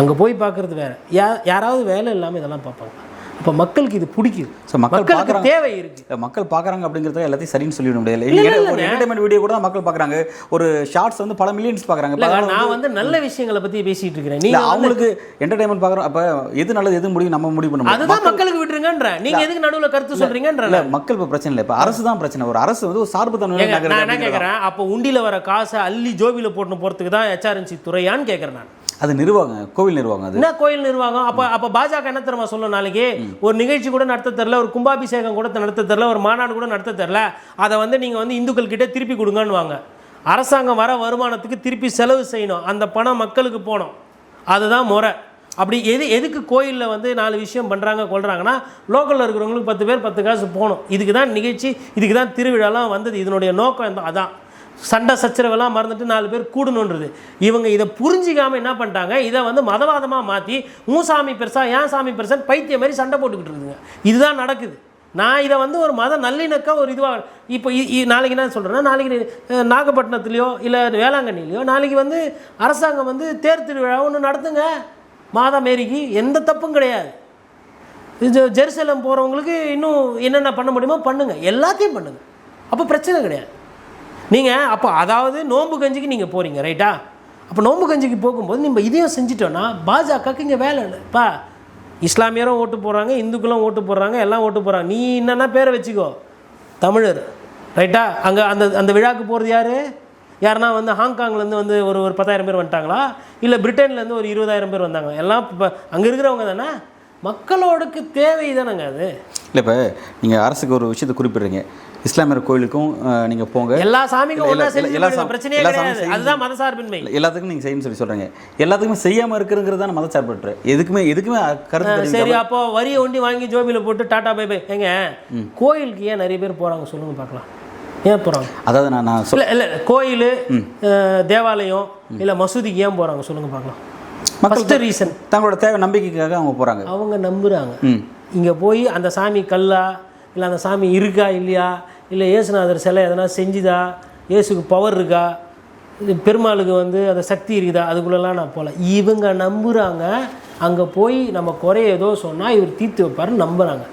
அங்கே போய் பார்க்குறது வேறு, யாராவது வேலை இல்லாமல் இதெல்லாம் பார்ப்பாங்க. இப்போ மக்களுக்கு இது பிடிக்குது. ஸோ மக்களுக்கு தேவை இருக்குது, மக்கள் பார்க்குறாங்க அப்படிங்கிறத எல்லாத்தையும் சரின்னு சொல்லிவிட முடியல. ஒரு என்டர்டைன்மெண்ட் வீடியோ கூட தான் மக்கள் பார்க்குறாங்க, ஒரு ஷார்ட்ஸ் வந்து பல மில்லியன்ஸ் பார்க்குறாங்க. நான் வந்து நல்ல விஷயங்களை பற்றி பேசிகிட்டு இருக்கிறேன், நீங்கள் அவங்களுக்கு என்டர்டைன்மெண்ட் பார்க்குறோம். அப்போ எது நல்லது எது முடியும் நம்ம முடிவு பண்ண, அதுதான் மக்களுக்கு விட்டுருங்கன்ற. நீங்கள் எதுக்கு நடுவில் கருத்து சொல்கிறீங்கன்ற. இல்லை மக்கள் இப்போ பிரச்சனை இல்லை, இப்போ அரசு தான் பிரச்சனை. ஒரு அரசு வந்து ஒரு சார்பு தன்மை. நான் என்ன கேட்குறேன், அப்போ உண்டியில் வர காசை அள்ளி ஜோபியில் போட்டு போகிறதுக்கு தான் HRNC துறையான்னு கேட்குறேன் நான். அது நிர்வாகம், கோவில் நிர்வாகம். அது என்ன கோயில் நிர்வாகம்? அப்போ பாஜக என்ன தெரியுமா சொல்லணும், நாளைக்கு ஒரு நிகழ்ச்சி கூட நடத்த தெரில, ஒரு கும்பாபிஷேகம் கூட நடத்த தெரில, ஒரு மாநாடு கூட நடத்த தெரில, அதை வந்து நீங்கள் வந்து இந்துக்கள் கிட்டே திருப்பி கொடுங்கன்னு வாங்க. அரசாங்கம் வர வருமானத்துக்கு திருப்பி செலவு செய்யணும், அந்த பணம் மக்களுக்கு போகணும், அதுதான் முறை. அப்படி எதுக்கு கோயிலில் வந்து 4 விஷயம் பண்ணுறாங்க கொள்கிறாங்கன்னா, லோக்கலில் இருக்கிறவங்களுக்கு 10 பேர் 10 காசு போகணும். இதுக்கு தான் நிகழ்ச்சி, இதுக்கு தான் திருவிழாலாம் வந்தது. இதனுடைய நோக்கம் அதான். சண்டை சச்சரவெல்லாம் மறந்துட்டு 4 பேர் கூடணுன்றது. இவங்க இதை புரிஞ்சிக்காமல் என்ன பண்ணிட்டாங்க, இதை வந்து மதவாதமாக மாற்றி உன் சாமி பெருசா ஏன் சாமி பெருசான்னு பைத்திய மாதிரி சண்டை போட்டுக்கிட்டு இருக்குதுங்க. இதுதான் நடக்குது. நான் இதை வந்து ஒரு மத நல்லிணக்க ஒரு இதுவாக இப்போ நாளைக்கு என்ன சொல்கிறேன்னா, நாளைக்கு நாகப்பட்டினத்துலேயோ இல்லை வேளாங்கண்ணிலையோ நாளைக்கு வந்து அரசாங்கம் வந்து தேர் திருவிழா ஒன்று நடத்துங்க, மாதாமேரிக்கு எந்த தப்பும் கிடையாது. இது ஜெருசலம் போகிறவங்களுக்கு இன்னும் என்னென்ன பண்ண முடியுமோ பண்ணுங்கள், எல்லாத்தையும் பண்ணுங்கள், அப்போ பிரச்சனை கிடையாது. நீங்கள் அப்போ அதாவது நோன்பு கஞ்சிக்கு நீங்கள் போகிறீங்க ரைட்டா, அப்போ நோன்பு கஞ்சிக்கு போகும்போது நம்ம இதையும் செஞ்சிட்டோன்னா பாஜகவுக்கு இங்கே வேலை இல்லைப்பா. இஸ்லாமியரும் ஓட்டு போடுறாங்க, இந்துக்களும் ஓட்டு போடுறாங்க, எல்லாம் ஓட்டு போடுறாங்க. நீ என்னென்னா பேரை வச்சுக்கோ தமிழர் ரைட்டா. அங்கே அந்த விழாவுக்கு போகிறது யாருன்னா வந்து ஹாங்காங்லேருந்து வந்து ஒரு 10,000 பேர் வந்துட்டாங்களா, இல்லை பிரிட்டன்லேருந்து ஒரு 20,000 பேர் வந்தாங்க, எல்லாம் இப்போ அங்கே இருக்கிறவங்க தானே, மக்களோடுக்கு தேவை தானேங்க அது. இல்லை இப்போ நீங்கள் அரசுக்கு ஒரு விஷயத்தை குறிப்பிடுறீங்க, இஸ்லாமியர் கோயிலுக்கும் நீங்கள் போங்க, எல்லா சாமிக்கும் பிரச்சனையே கிடையாது, அதுதான் மதசார்பின்மை. எல்லாத்துக்கும் நீங்கள் செய்யணும்னு சொல்கிறீங்க, எல்லாத்துக்குமே செய்யாமல் இருக்கிறது தான் மதசார்பற்ற. எதுக்குமே கருத்து. சரி, அப்போ வரியை ஒண்டி வாங்கி ஜோபியில் போட்டு டாட்டா பை பை. ஏங்க கோயிலுக்கு ஏன் நிறைய பேர் போகிறாங்க சொல்லுங்கள் பார்க்கலாம், ஏன் போகிறாங்க? அதாவது நான் இல்லை கோயில் தேவாலயம் இல்லை மசூதிக்கு ஏன் போகிறாங்க சொல்லுங்கள் பார்க்கலாம். மக்கள் ரீசன் தங்களோட தேவை நம்பிக்கைக்காக அவங்க போகிறாங்க, அவங்க நம்புகிறாங்க. இங்கே போய் அந்த சாமி கல்லா இல்லை அந்த சாமி இருக்கா இல்லையா, இல்லை இயேசுநாதர் சிலை எதனா செஞ்சுதா, இயேசுக்கு பவர் இருக்கா, பெருமாளுக்கு வந்து அந்த சக்தி இருக்குதா, அதுக்குள்ளெல்லாம் நான் போகல. இவங்க நம்புகிறாங்க. அங்கே போய் நம்ம குறைய ஏதோ சொன்னால் இவர் தீர்த்து வைப்பாருன்னு நம்புகிறாங்க.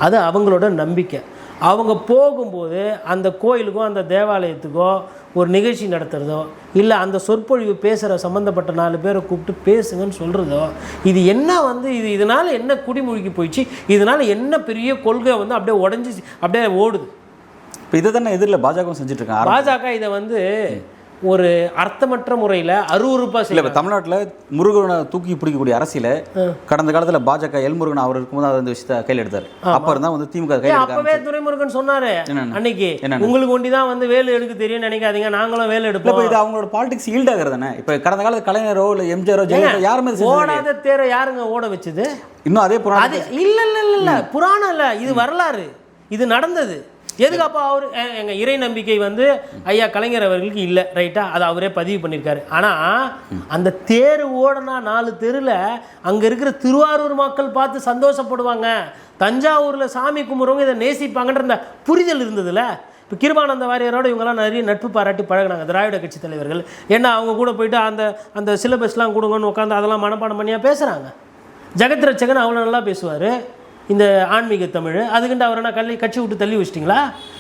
அது அவங்களோட நம்பிக்கை. அவங்க போகும்போது அந்த கோயிலுக்கோ அந்த தேவாலயத்துக்கோ ஒரு நிகழ்ச்சி நடத்துகிறதோ இல்லை அந்த சொற்பொழிவு பேசுகிற சம்மந்தப்பட்ட 4 பேரை கூப்பிட்டு பேசுங்கன்னு சொல்கிறதோ, இது என்ன வந்து இதனால் என்ன குடிமூழ்கி போயிடுச்சு, இதனால் என்ன பெரிய கொள்கை வந்து அப்படியே உடஞ்சி அப்படியே ஓடுது. இப்போ இதை தானே எதிரில் பாஜகவும் செஞ்சுட்ருக்காங்க. பாஜக இதை வந்து ஒரு அர்த்தமற்ற முறையில் அருவருப்பாக இல்லை. இப்போ தமிழ்நாட்டில் முருகனை தூக்கி பிடிக்கக்கூடிய அரசியல கடந்த காலத்தில் பாஜக முருகன் அவர் இருக்கும்போது அவர் இந்த விஷயத்தை கையில் எடுத்தார். அப்போ இருந்தால் வந்து திமுக கையில் அப்பவே துரைமுருகன் சொன்னாரு அன்னைக்கு, உங்களுக்கு ஒண்டி தான் வந்து வேலை எடுக்க தெரியும் நினைக்காதீங்க, நாங்களும் வேலை எடுப்போம். இது அவங்களோட பாலிடிக்ஸ் ஈல்ட் ஆகுறது தானே. இப்போ கடந்த காலத்தில் கலைஞரோ இல்லை எம்ஜிஆரோ ஜெயலலிதா யாருமே ஓடாத தேரை யாருங்க ஓட வச்சது? இன்னும் அதே புராணம். இல்ல புராணம் இல்ல, இது வரலாறு, இது நடந்தது. எதுக்கு அப்போ அவர் எங்கள் இறை நம்பிக்கை வந்து ஐயா கலைஞர் அவர்களுக்கு இல்லை, ரைட்டா, அதை அவரே பதிவு பண்ணியிருக்காரு. ஆனால் அந்த தேர் ஓடனா 4 தெருவில் அங்கே இருக்கிற திருவாரூர் மக்கள் பார்த்து சந்தோஷப்படுவாங்க, தஞ்சாவூரில் சாமி கும்பிட்றவங்க இதை நேசிப்பாங்கன்ற அந்த புரிதல் இருந்ததுல. இப்போ கிருபானந்த வாரியரோட இவங்கெல்லாம் நிறைய நட்பு பாராட்டி பழகினாங்க திராவிட கட்சி தலைவர்கள். ஏன்னா அவங்க கூட போயிட்டு அந்த சிலபஸ்லாம் கொடுங்கன்னு உட்காந்து அதெல்லாம் மனப்பாடம் பண்ணியாக பேசுகிறாங்க. ஜெகத் ரட்சகன் அவ்வளோ நல்லா பேசுவார் இந்த ஆன்மீக தமிழ். அதுக்குண்டு அவர் என்ன கட்சி விட்டு தள்ளி வச்சிட்டிங்களா?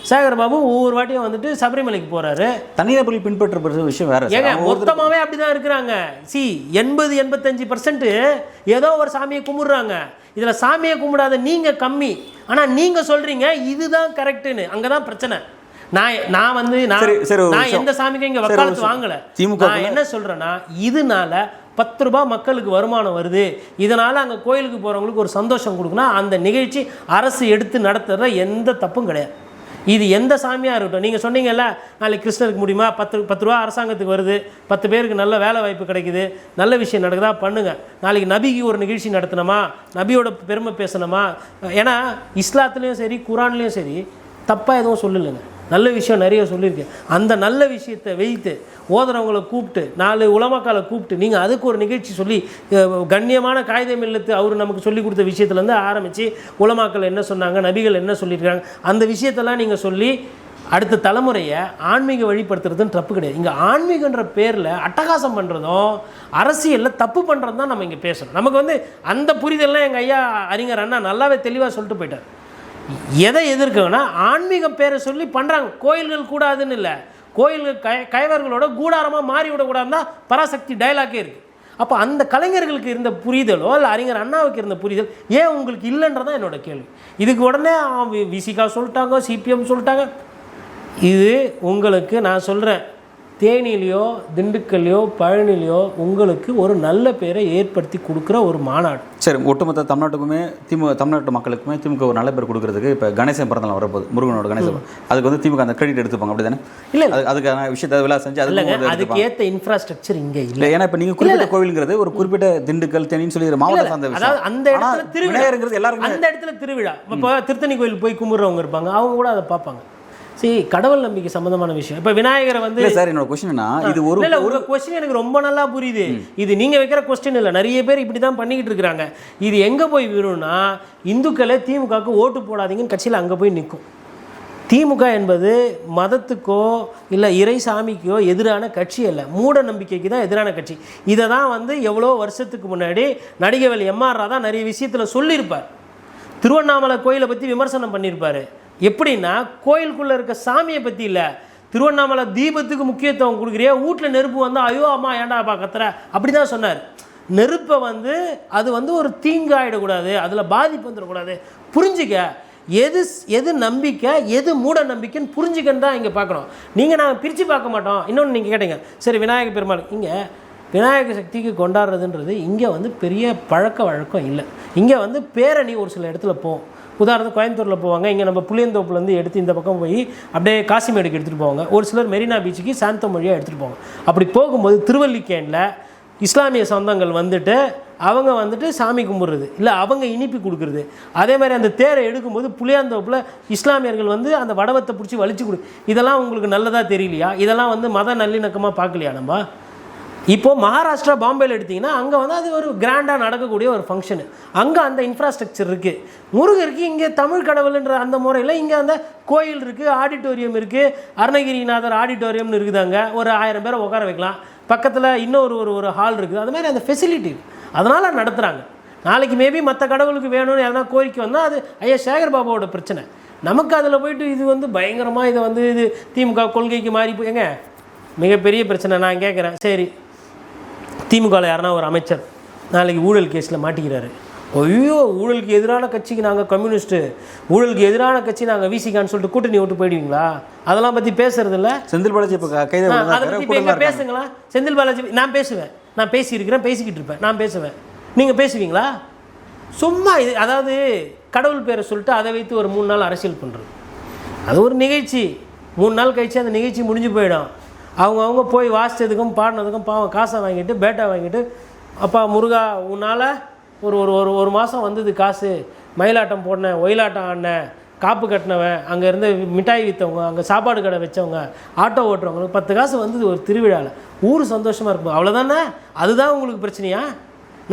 சேகர்பாபு ஒவ்வொரு வாட்டியும் வந்துட்டு சபரிமலைக்கு போகிறாரு. தனிநபர்கள் பின்பற்றப்படுற விஷயம் வேறு. ஏங்க மொத்தமாகவே அப்படி தான் இருக்கிறாங்க. 80-85% ஏதோ ஒரு சாமியை கும்பிட்றாங்க. இதில் சாமியை கும்பிடாத நீங்கள் கம்மி. ஆனால் நீங்கள் சொல்கிறீங்க இதுதான் கரெக்டுன்னு. அங்கே தான் பிரச்சனை. நான் வந்து நான் எந்த சாமிக்கும் இங்கே வக்காலத்து வாங்கலை. நான் என்ன சொல்கிறேன்னா, இதனால 10 ரூபாய் மக்களுக்கு வருமானம் வருது, இதனால் அங்கே கோயிலுக்கு போகிறவங்களுக்கு ஒரு சந்தோஷம் கொடுக்கணும், அந்த நிகழ்ச்சி அரசு எடுத்து நடத்துகிற எந்த தப்பும் கிடையாது. இது எந்த சாமியாக இருக்கட்டும். நீங்கள் சொன்னீங்கல்ல, நாளைக்கு கிருஷ்ணருக்கு முடியுமா, 10 ரூபா அரசாங்கத்துக்கு வருது, 10 பேருக்கு நல்ல வேலை வாய்ப்பு கிடைக்குது, நல்ல விஷயம் நடக்குதா பண்ணுங்கள். நாளைக்கு நபிக்கு ஒரு நிகழ்ச்சி நடத்தணுமா, நபியோட பெருமை பேசணுமா? ஏன்னா இஸ்லாத்துலேயும் சரி குரான்லேயும் சரி தப்பாக எதுவும் சொல்லலைங்க, நல்ல விஷயம் நிறைய சொல்லியிருக்கேன். அந்த நல்ல விஷயத்தை வைத்து ஓதுறவங்களை கூப்பிட்டு 4 உலமாக்களை கூப்பிட்டு நீங்கள் அதுக்கு ஒரு நிகழ்ச்சி சொல்லி கண்ணியமான காகிதம் இல்லத்து அவர் நமக்கு சொல்லி கொடுத்த விஷயத்துலேருந்து ஆரம்பித்து உலமாக்கள் என்ன சொன்னாங்க, நபிகள் என்ன சொல்லியிருக்காங்க, அந்த விஷயத்தெல்லாம் நீங்கள் சொல்லி அடுத்த தலைமுறையை ஆன்மீக வழிபடுத்துறதுன்னு தப்பு கிடையாது. இங்கே ஆன்மீகன்ற பேரில் அட்டகாசம் பண்ணுறதும் அரசியலில் தப்பு பண்ணுறது தான் நம்ம இங்கே பேசுகிறோம். நமக்கு வந்து அந்த புரிதல்லாம் எங்கள் ஐயா அறிஞர் அண்ணா நல்லாவே தெளிவாக சொல்லிட்டு போயிட்டார். எதை எதிர்க்கணும்னா ஆன்மீக பேரை சொல்லி பண்ணுறாங்க. கோயில்கள் கூடாதுன்னு இல்லை, கோயில்கள் கைவர்களோட கூடாரமாக மாறிவிடக்கூடாதுன்னு தான் பராசக்தி டைலாக்கே இருக்குது. அப்போ அந்த கலைஞர்களுக்கு இருந்த புரிதலோ இல்லை அறிஞர் அண்ணாவுக்கு இருந்த புரிதல் ஏன் உங்களுக்கு இல்லைன்றதான் என்னோட கேள்வி. இதுக்கு உடனே விசிகா சொல்லிட்டாங்க, சிபிஎம் சொல்லிட்டாங்க. இது உங்களுக்கு நான் சொல்கிறேன், தேனிலையோ திண்டுக்கல்லையோ பழனிலையோ உங்களுக்கு ஒரு நல்ல பேரை ஏற்படுத்தி கொடுக்குற ஒரு மாநாடு. சரி, ஒட்டுமொத்த தமிழ்நாட்டுக்குமே தமிழ்நாட்டு மக்களுக்குமே திமுக ஒரு நல்ல பேர் கொடுக்குறதுக்கு இப்போ கணேசன் பிறந்தநாள் வரப்போகுது, முருகனோட கணேசன், அதுக்கு வந்து திமுக அந்த கிரெடிட் எடுத்துப்பாங்க, அப்படி தானே? இல்லை, அதுக்கான விஷயத்தை விழா செஞ்சு அதுக்கு ஏற்ற இன்ஃப்ராஸ்ட்ரக்சர் இங்கே இல்லை. ஏன்னா இப்போ நீங்கள் குறிப்பிட்ட கோவிலுங்கிறது ஒரு குறிப்பிட்ட திண்டுக்கல் தேனின்னு சொல்லி மாவட்டம் சார்ந்த விஷயம். அதாவது அந்த இடத்துல திருவிழாங்கிறது எல்லாரும் அந்த இடத்துல திருவிழா. இப்போ திருத்தணி கோயில் போய் கும்பிட்றவங்க இருப்பாங்க, அவங்க கூட அதை பார்ப்பாங்க. சரி, கடவுள் நம்பிக்கை சம்பந்தமான விஷயம். இப்போ விநாயகரை வந்து சார் என்னோட கொஸ்டின்னா, இது ஒரு கொஸ்டின் எனக்கு ரொம்ப நல்லா புரியுது. இது நீங்கள் வைக்கிற கொஸ்டின் இல்லை, நிறைய பேர் இப்படி தான் பண்ணிக்கிட்டு இருக்கிறாங்க. இது எங்கே போய் விடும்னா, இந்துக்களே திமுகவுக்கு ஓட்டு போடாதீங்கன்னு கட்சியில் அங்கே போய் நிற்கும். திமுக என்பது மதத்துக்கோ இல்லை இறை சாமிக்கோ எதிரான கட்சி அல்ல, மூட நம்பிக்கைக்கு தான் எதிரான கட்சி. இதை தான் வந்து எவ்வளோ வருஷத்துக்கு முன்னாடி நடிகவேல் எம்ஆர் ராதா நிறைய விஷயத்தில் சொல்லியிருப்பார். திருவண்ணாமலை கோயிலை பற்றி விமர்சனம் பண்ணியிருப்பார். எப்படின்னா, கோயிலுக்குள்ளே இருக்க சாமியை பற்றி இல்லை, திருவண்ணாமலை தீபத்துக்கு முக்கியத்துவம் கொடுக்குறியா, வீட்டில் நெருப்பு வந்தால் ஐயோ அம்மா ஏண்டாப்பா கத்துற, அப்படி தான் சொன்னார். நெருப்பை வந்து அது வந்து ஒரு தீங்கு ஆகிடக்கூடாது, அதில் பாதிப்பு வந்துடக்கூடாது, புரிஞ்சிக்க, எது நம்பிக்கை எது மூட நம்பிக்கைன்னு புரிஞ்சுக்கன்னு தான் இங்கே பார்க்கணும். நீங்கள் நாங்கள் பிரித்து பார்க்க மாட்டோம். இன்னொன்று நீங்கள் கேட்டீங்க, சரி விநாயகர் பெருமாள், இங்கே விநாயகர் சக்திக்கு கொண்டாடுறதுன்றது இங்கே வந்து பெரிய பழக்க வழக்கம் இல்லை. இங்கே வந்து பேரணி ஒரு சில இடத்துல போவோம். உதாரணத்துக்கு கோயம்புத்தூரில் போவாங்க, இங்கே நம்ம புளியந்தோப்புலேருந்து எடுத்து இந்த பக்கம் போய் அப்படியே காசிமேடுக்கு எடுத்துகிட்டு போவாங்க. ஒரு சிலர் மெரினா பீச்சுக்கு சாந்தம் வழியாக எடுத்துகிட்டு போவாங்க. அப்படி போகும்போது திருவல்லிக்கேணில் இஸ்லாமிய சொந்தங்கள் வந்துட்டு அவங்க வந்துட்டு சாமி கும்பிட்றது இல்லை, அவங்க இனிப்பு கொடுக்குறது. அதே மாதிரி அந்த தேரை எடுக்கும்போது புளியாந்தோப்பில் இஸ்லாமியர்கள் வந்து அந்த வடவத்தை பிடிச்சி வலிச்சு இதெல்லாம் உங்களுக்கு நல்லதாக தெரியலையா? இதெல்லாம் வந்து மத நல்லிணக்கமாக பார்க்கலையா? நம்ம இப்போது மகாராஷ்டிரா பாம்பேயில் எடுத்திங்கன்னா அங்கே வந்து அது ஒரு கிராண்டாக நடக்கக்கூடிய ஒரு ஃபங்க்ஷனு, அங்கே அந்த இன்ஃப்ராஸ்ட்ரக்சர் இருக்குது. முருகருக்கு இங்கே தமிழ் கடவுள்ன்ற அந்த முறையில் இங்கே அந்த கோயில் இருக்குது, ஆடிட்டோரியம் இருக்குது, அருணகிரிநாதர் ஆடிட்டோரியம்னு இருக்குது, அங்கே ஒரு 1000 பேரை உட்கார வைக்கலாம். பக்கத்தில் இன்னொரு ஒரு ஹால் இருக்குது, அது மாதிரி அந்த ஃபெசிலிட்டி அதனால் நடத்துகிறாங்க. நாளைக்கு மேபி மற்ற கடவுளுக்கு வேணும்னு எதனா கோரிக்கை வந்தால் அது ஐயா சேகர் பாபாவோட பிரச்சனை. நமக்கு அதில் போய்ட்டு இது வந்து பயங்கரமாக இதை வந்து இது திமுக கொள்கைக்கு மாறி போய்ங்க மிகப்பெரிய பிரச்சனை. நான் கேட்குறேன், சரி திமுகவில் யாருன்னா ஒரு அமைச்சர் நாளைக்கு ஊழல் கேஸில் மாட்டிக்கிறாரு, ஐயோ ஊழலுக்கு எதிரான கட்சிக்கு நாங்கள் கம்யூனிஸ்ட்டு, ஊழலுக்கு எதிரான கட்சி நாங்கள் விசிகான்னு சொல்லிட்டு கூட்டணி விட்டு போயிடுவீங்களா? அதெல்லாம் பற்றி பேசுறது இல்லை. செந்தில் பாலாஜி இப்போ கைது அதை பற்றி பேசுங்களா? செந்தில் பாலாஜி நான் பேசுவேன், நான் பேசியிருக்கிறேன், பேசிக்கிட்டு இருப்பேன், நான் பேசுவேன், நீங்கள் பேசுவீங்களா? சும்மா இது அதாவது கடவுள் பேரை சொல்லிட்டு அதை வைத்து ஒரு 3 நாள் அரசியல் பண்ணுறது. அது ஒரு நிகழ்ச்சி, 3 நாள் கழிச்சு அந்த நிகழ்ச்சி முடிஞ்சு போயிடும். அவங்க போய் வாசித்ததுக்கும் பாடினதுக்கும் பாவம் காசை வாங்கிட்டு பேட்டா வாங்கிட்டு, அப்பா முருகா உன்னால் ஒரு மாதம் வந்தது காசு, மயிலாட்டம் போடினேன், ஒயிலாட்டம் ஆடினேன், காப்பு கட்டினவன், அங்கே இருந்து மிட்டாய் விற்றவங்க, அங்கே சாப்பாடு கடை வச்சவங்க, ஆட்டோ ஓட்டுறவங்களுக்கு 10 காசு வந்தது ஒரு திருவிழாவில், ஊர் சந்தோஷமாக இருக்கும், அவ்வளோதானே? அதுதான் உங்களுக்கு பிரச்சனையா?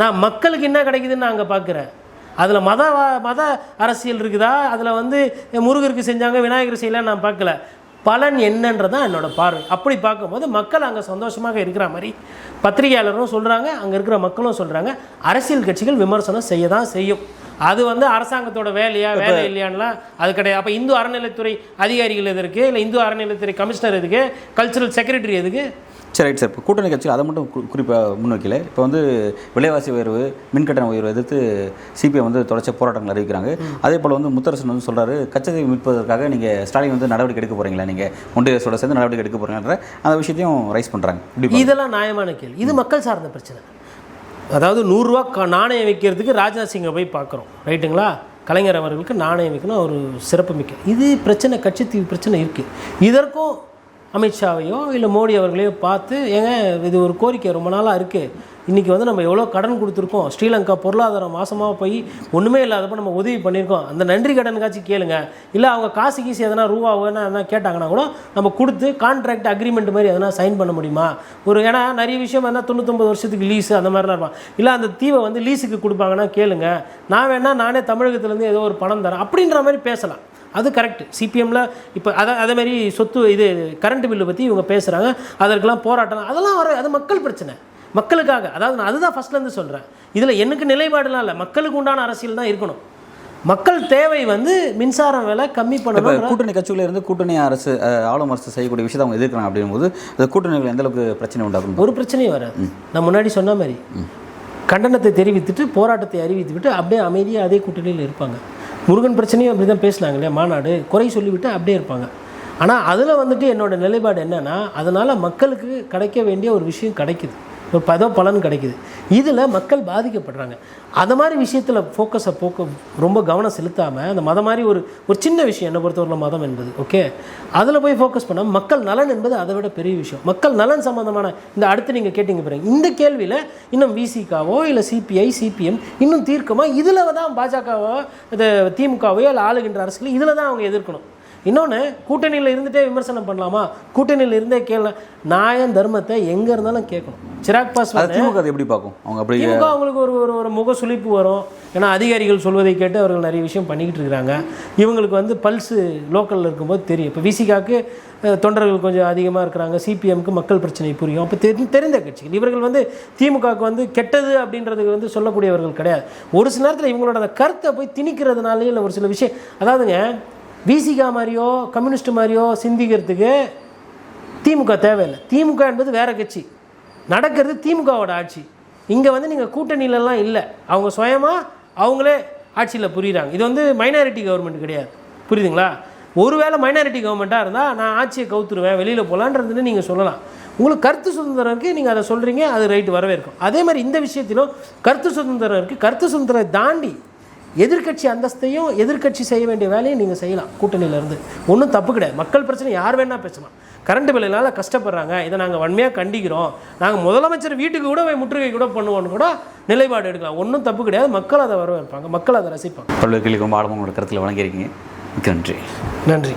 நான் மக்களுக்கு என்ன கிடைக்குதுன்னு நான் அங்கே பார்க்குறேன். அதில் மத அரசியல் இருக்குதா? அதில் வந்து முருகருக்கு செஞ்சாங்க விநாயகர் செய்யலாம் நான் பார்க்கல. பலன் என்னன்றதான் என்னோடய பார்வை. அப்படி பார்க்கும்போது மக்கள் அங்கே சந்தோஷமாக இருக்கிற மாதிரி பத்திரிகையாளரும் சொல்கிறாங்க, அங்கே இருக்கிற மக்களும் சொல்கிறாங்க. அரசியல் கட்சிகள் விமர்சனம் செய்ய தான் செய்யும். அது வந்து அரசாங்கத்தோட வேலையா வேலை இல்லையான்லாம் அது கிடையாது. அப்போ இந்து அறநிலைத்துறை அதிகாரிகள் எதுக்கு, இல்லை இந்து அறநிலைத்துறை கமிஷனர் எதுக்கு, கல்ச்சுரல் செக்ரட்டரி எதுக்கு? சரி ரைட் சார். இப்போ கூட்டணி கட்சிகள் அதை மட்டும் குறிப்பாக முன்வைக்கல. இப்போ வந்து விலைவாசி உயர்வு, மின்கட்டண உயர்வு எதிர்த்து சிபிஎம் வந்து தொடர்ச்சி போராட்டங்கள் அறிவிக்கிறாங்க. அதே போல் வந்து முத்தரசன் வந்து சொல்கிறாரு, கச்சத்தை மீட்பதற்காக நீங்கள் ஸ்டாலின் வந்து நடவடிக்கை எடுக்க போகிறீங்களா, நீங்கள் ஒன்றிய அரசோட சேர்ந்து நடவடிக்கை எடுக்க போகிறீங்கன்ற அந்த விஷயத்தையும் ரைஸ் பண்ணுறாங்க. இதெல்லாம் நியாயமான கேள்வி. இது மக்கள் சார்ந்த பிரச்சனை. அதாவது 100 ரூபா நாணயம் வைக்கிறதுக்கு ராஜ்நாத் சிங்கை போய் பார்க்குறோம், ரைட்டுங்களா? கலைஞர் அவர்களுக்கு நாணயம் வைக்கணும், ஒரு சிறப்பு மிக்க இது பிரச்சனை, கட்சி பிரச்சனை இருக்குது. இதற்கும் அமித்ஷாவையோ இல்லை மோடி அவர்களையோ பார்த்து, ஏங்க இது ஒரு கோரிக்கை ரொம்ப நாளாக இருக்குது, இன்றைக்கி வந்து நம்ம எவ்வளோ கடன் கொடுத்துருக்கோம், ஸ்ரீலங்கா பொருளாதாரம் மாசமாக போய் ஒன்றுமே இல்லாதப்போ நம்ம உதவி பண்ணியிருக்கோம், அந்த நன்றி கடனுக்காச்சும் கேளுங்க. இல்லை அவங்க காசு கீசு எதனா ரூபாவோன்னா எதனா கேட்டாங்கன்னா கூட நம்ம கொடுத்து கான்ட்ராக்ட் அக்ரிமெண்ட் மாதிரி எதனா சைன் பண்ண முடியுமா? ஏன்னா நிறைய விஷயம் என்ன 99 வருஷத்துக்கு லீஸு அந்த மாதிரிலாம் இருப்பான். இல்லை அந்த தீவை வந்து லீஸுக்கு கொடுப்பாங்கன்னா கேளுங்க, நான் வேணால் நானே தமிழகத்துலேருந்து ஏதோ ஒரு பணம் தரேன் அப்படின்ற மாதிரி பேசலாம். அது கரெக்டு. சிபிஎம்மில் இப்போ அதேமாதிரி சொத்து இது கரண்ட் பில்லு பற்றி இவங்க பேசுகிறாங்க, அதற்கெல்லாம் போராட்டம் அதெல்லாம் அது மக்கள் பிரச்சனை, மக்களுக்காக. அதாவது நான் அதுதான் ஃபஸ்ட்லேருந்து சொல்கிறேன். இதில் எனக்கு நிலைப்பாடுலாம் இல்லை, மக்களுக்கு உண்டான அரசியல் தான் இருக்கணும். மக்கள் தேவை வந்து மின்சாரம் விலை கம்மி பண்ணணும். கூட்டணி கட்சியில் இருந்து கூட்டணி அரசு ஆளும் அரசு செய்யக்கூடிய விஷயத்தை அவங்க எதிர்க்கிறாங்க. அப்படிங்கும்போது அந்த கூட்டணிகள் எந்த அளவுக்கு பிரச்சனை உண்டாகும்? ஒரு பிரச்சனையும் வராது. நான் முன்னாடி சொன்ன மாதிரி கண்டனத்தை தெரிவித்துட்டு போராட்டத்தை அறிவித்துவிட்டு அப்படியே அமைதியாக அதே கூட்டணியில் இருப்பாங்க. முருகன் பிரச்சனையும் அப்படி தான் பேசினாங்க இல்லையா, மாநாடு குறை சொல்லிவிட்டு அப்படியே இருப்பாங்க. ஆனால் அதில் வந்துட்டு என்னோடய நிலைப்பாடு என்னென்னா, அதனால் மக்களுக்கு கிடைக்க வேண்டிய ஒரு விஷயம் கிடைக்குது, ஒரு பலன் கிடைக்குது. இதில் மக்கள் பாதிக்கப்படுறாங்க. அந்த மாதிரி விஷயத்தில் ஃபோக்கஸை ரொம்ப கவனம் செலுத்தாமல் அந்த மதம் மாதிரி ஒரு சின்ன விஷயம் என்னை பொறுத்தவரையில் மதம் என்பது ஓகே, அதில் போய் ஃபோக்கஸ் பண்ணால் மக்கள் நலன் என்பது அதை விட பெரிய விஷயம். மக்கள் நலன் சம்மந்தமான இந்த அடுத்து நீங்கள் கேட்டிங்க பாருங்க, இந்த கேள்வியில் இன்னும் விசிகாவோ இல்லை சிபிஐ சிபிஎம் இன்னும் தீர்க்கமாக இதில் தான் பாஜகவோ இந்த திமுகவையோ இல்லை ஆளுகின்ற அரசுகளை இதில் தான் அவங்க எதிர்க்கணும். இன்னொன்று, கூட்டணியில் இருந்துகிட்டே விமர்சனம் பண்ணலாமா? கூட்டணியில் இருந்தே கேள்வி நியாயம் தர்மத்தை எங்கே இருந்தாலும் கேட்கணும். சிராக் பாஸ்வான் திமுக எப்படி பார்க்கும்? திமுக அவங்களுக்கு ஒரு முக சுளிப்பு வரும். ஏன்னா அதிகாரிகள் சொல்வதை கேட்டு அவர்கள் நிறைய விஷயம் பண்ணிக்கிட்டு இருக்கிறாங்க. இவங்களுக்கு வந்து பல்ஸு லோக்கலில் இருக்கும்போது தெரியும். இப்போ விசிகாவுக்கு தொண்டர்கள் கொஞ்சம் அதிகமாக இருக்கிறாங்க, சிபிஎம்க்கு மக்கள் பிரச்சனை புரியும். அப்போ தெரிந்த கட்சிகள் இவர்கள் வந்து திமுகவுக்கு வந்து கெட்டது அப்படின்றதுக்கு வந்து சொல்லக்கூடியவர்கள் கிடையாது. ஒரு சில நேரத்தில் இவங்களோட அந்த கருத்தை போய் திணிக்கிறதுனாலே இல்லை ஒரு சில விஷயம். அதாவதுங்க விசிகா மாதிரியோ கம்யூனிஸ்ட் மாதிரியோ சிந்திக்கிறதுக்கு திமுக தேவையில்லை. திமுக என்பது வேறு கட்சி, நடக்கிறது திமுகவோட ஆட்சி. இங்கே வந்து நீங்கள் கூட்டணியிலலாம் இல்லை, அவங்க சுயமாக அவங்களே ஆட்சியில் புரியுறாங்க. இது வந்து மைனாரிட்டி கவர்மெண்ட் கிடையாது, புரியுதுங்களா? ஒருவேளை மைனாரிட்டி கவர்மெண்ட்டாக இருந்தால் நான் ஆட்சியை கவுத்துருவேன் வெளியில் போகலான்றதுன்னு நீங்கள் சொல்லலாம். உங்களுக்கு கருத்து சுதந்திரம் இருக்குது, நீங்கள் அதை சொல்கிறீங்க, அது ரைட்டு வரவேற்கும். அதே மாதிரி இந்த விஷயத்திலும் கருத்து சுதந்திரம் இருக்குது. கருத்து சுதந்திரம் தாண்டி எதிர்கட்சி அந்தஸ்தையும் எதிர்கட்சி செய்ய வேண்டிய வேலையும் நீங்கள் செய்யலாம். கூட்டணியிலேருந்து ஒன்றும் தப்பு கிடையாது. மக்கள் பிரச்சனை யார் வேணால் பேசலாம். கரண்ட் பில்லுனால கஷ்டப்படுறாங்க, இதை நாங்கள் வன்மையாக கண்டிக்கிறோம், நாங்கள் முதலமைச்சர் வீட்டுக்கு கூட போய் முற்றுகை கூட பண்ணுவோன்னு கூட நிலைப்பாடு எடுக்கலாம். ஒன்றும் தப்பு கிடையாது. மக்கள் அதை வரவேற்பாங்க, மக்கள் அதை ரசிப்பாங்க. பல்வேறு கேள்விக்கு ரொம்ப ஆழமாக உங்களோட கருத்தில் வழங்கியிருக்கீங்க. நன்றி. நன்றி.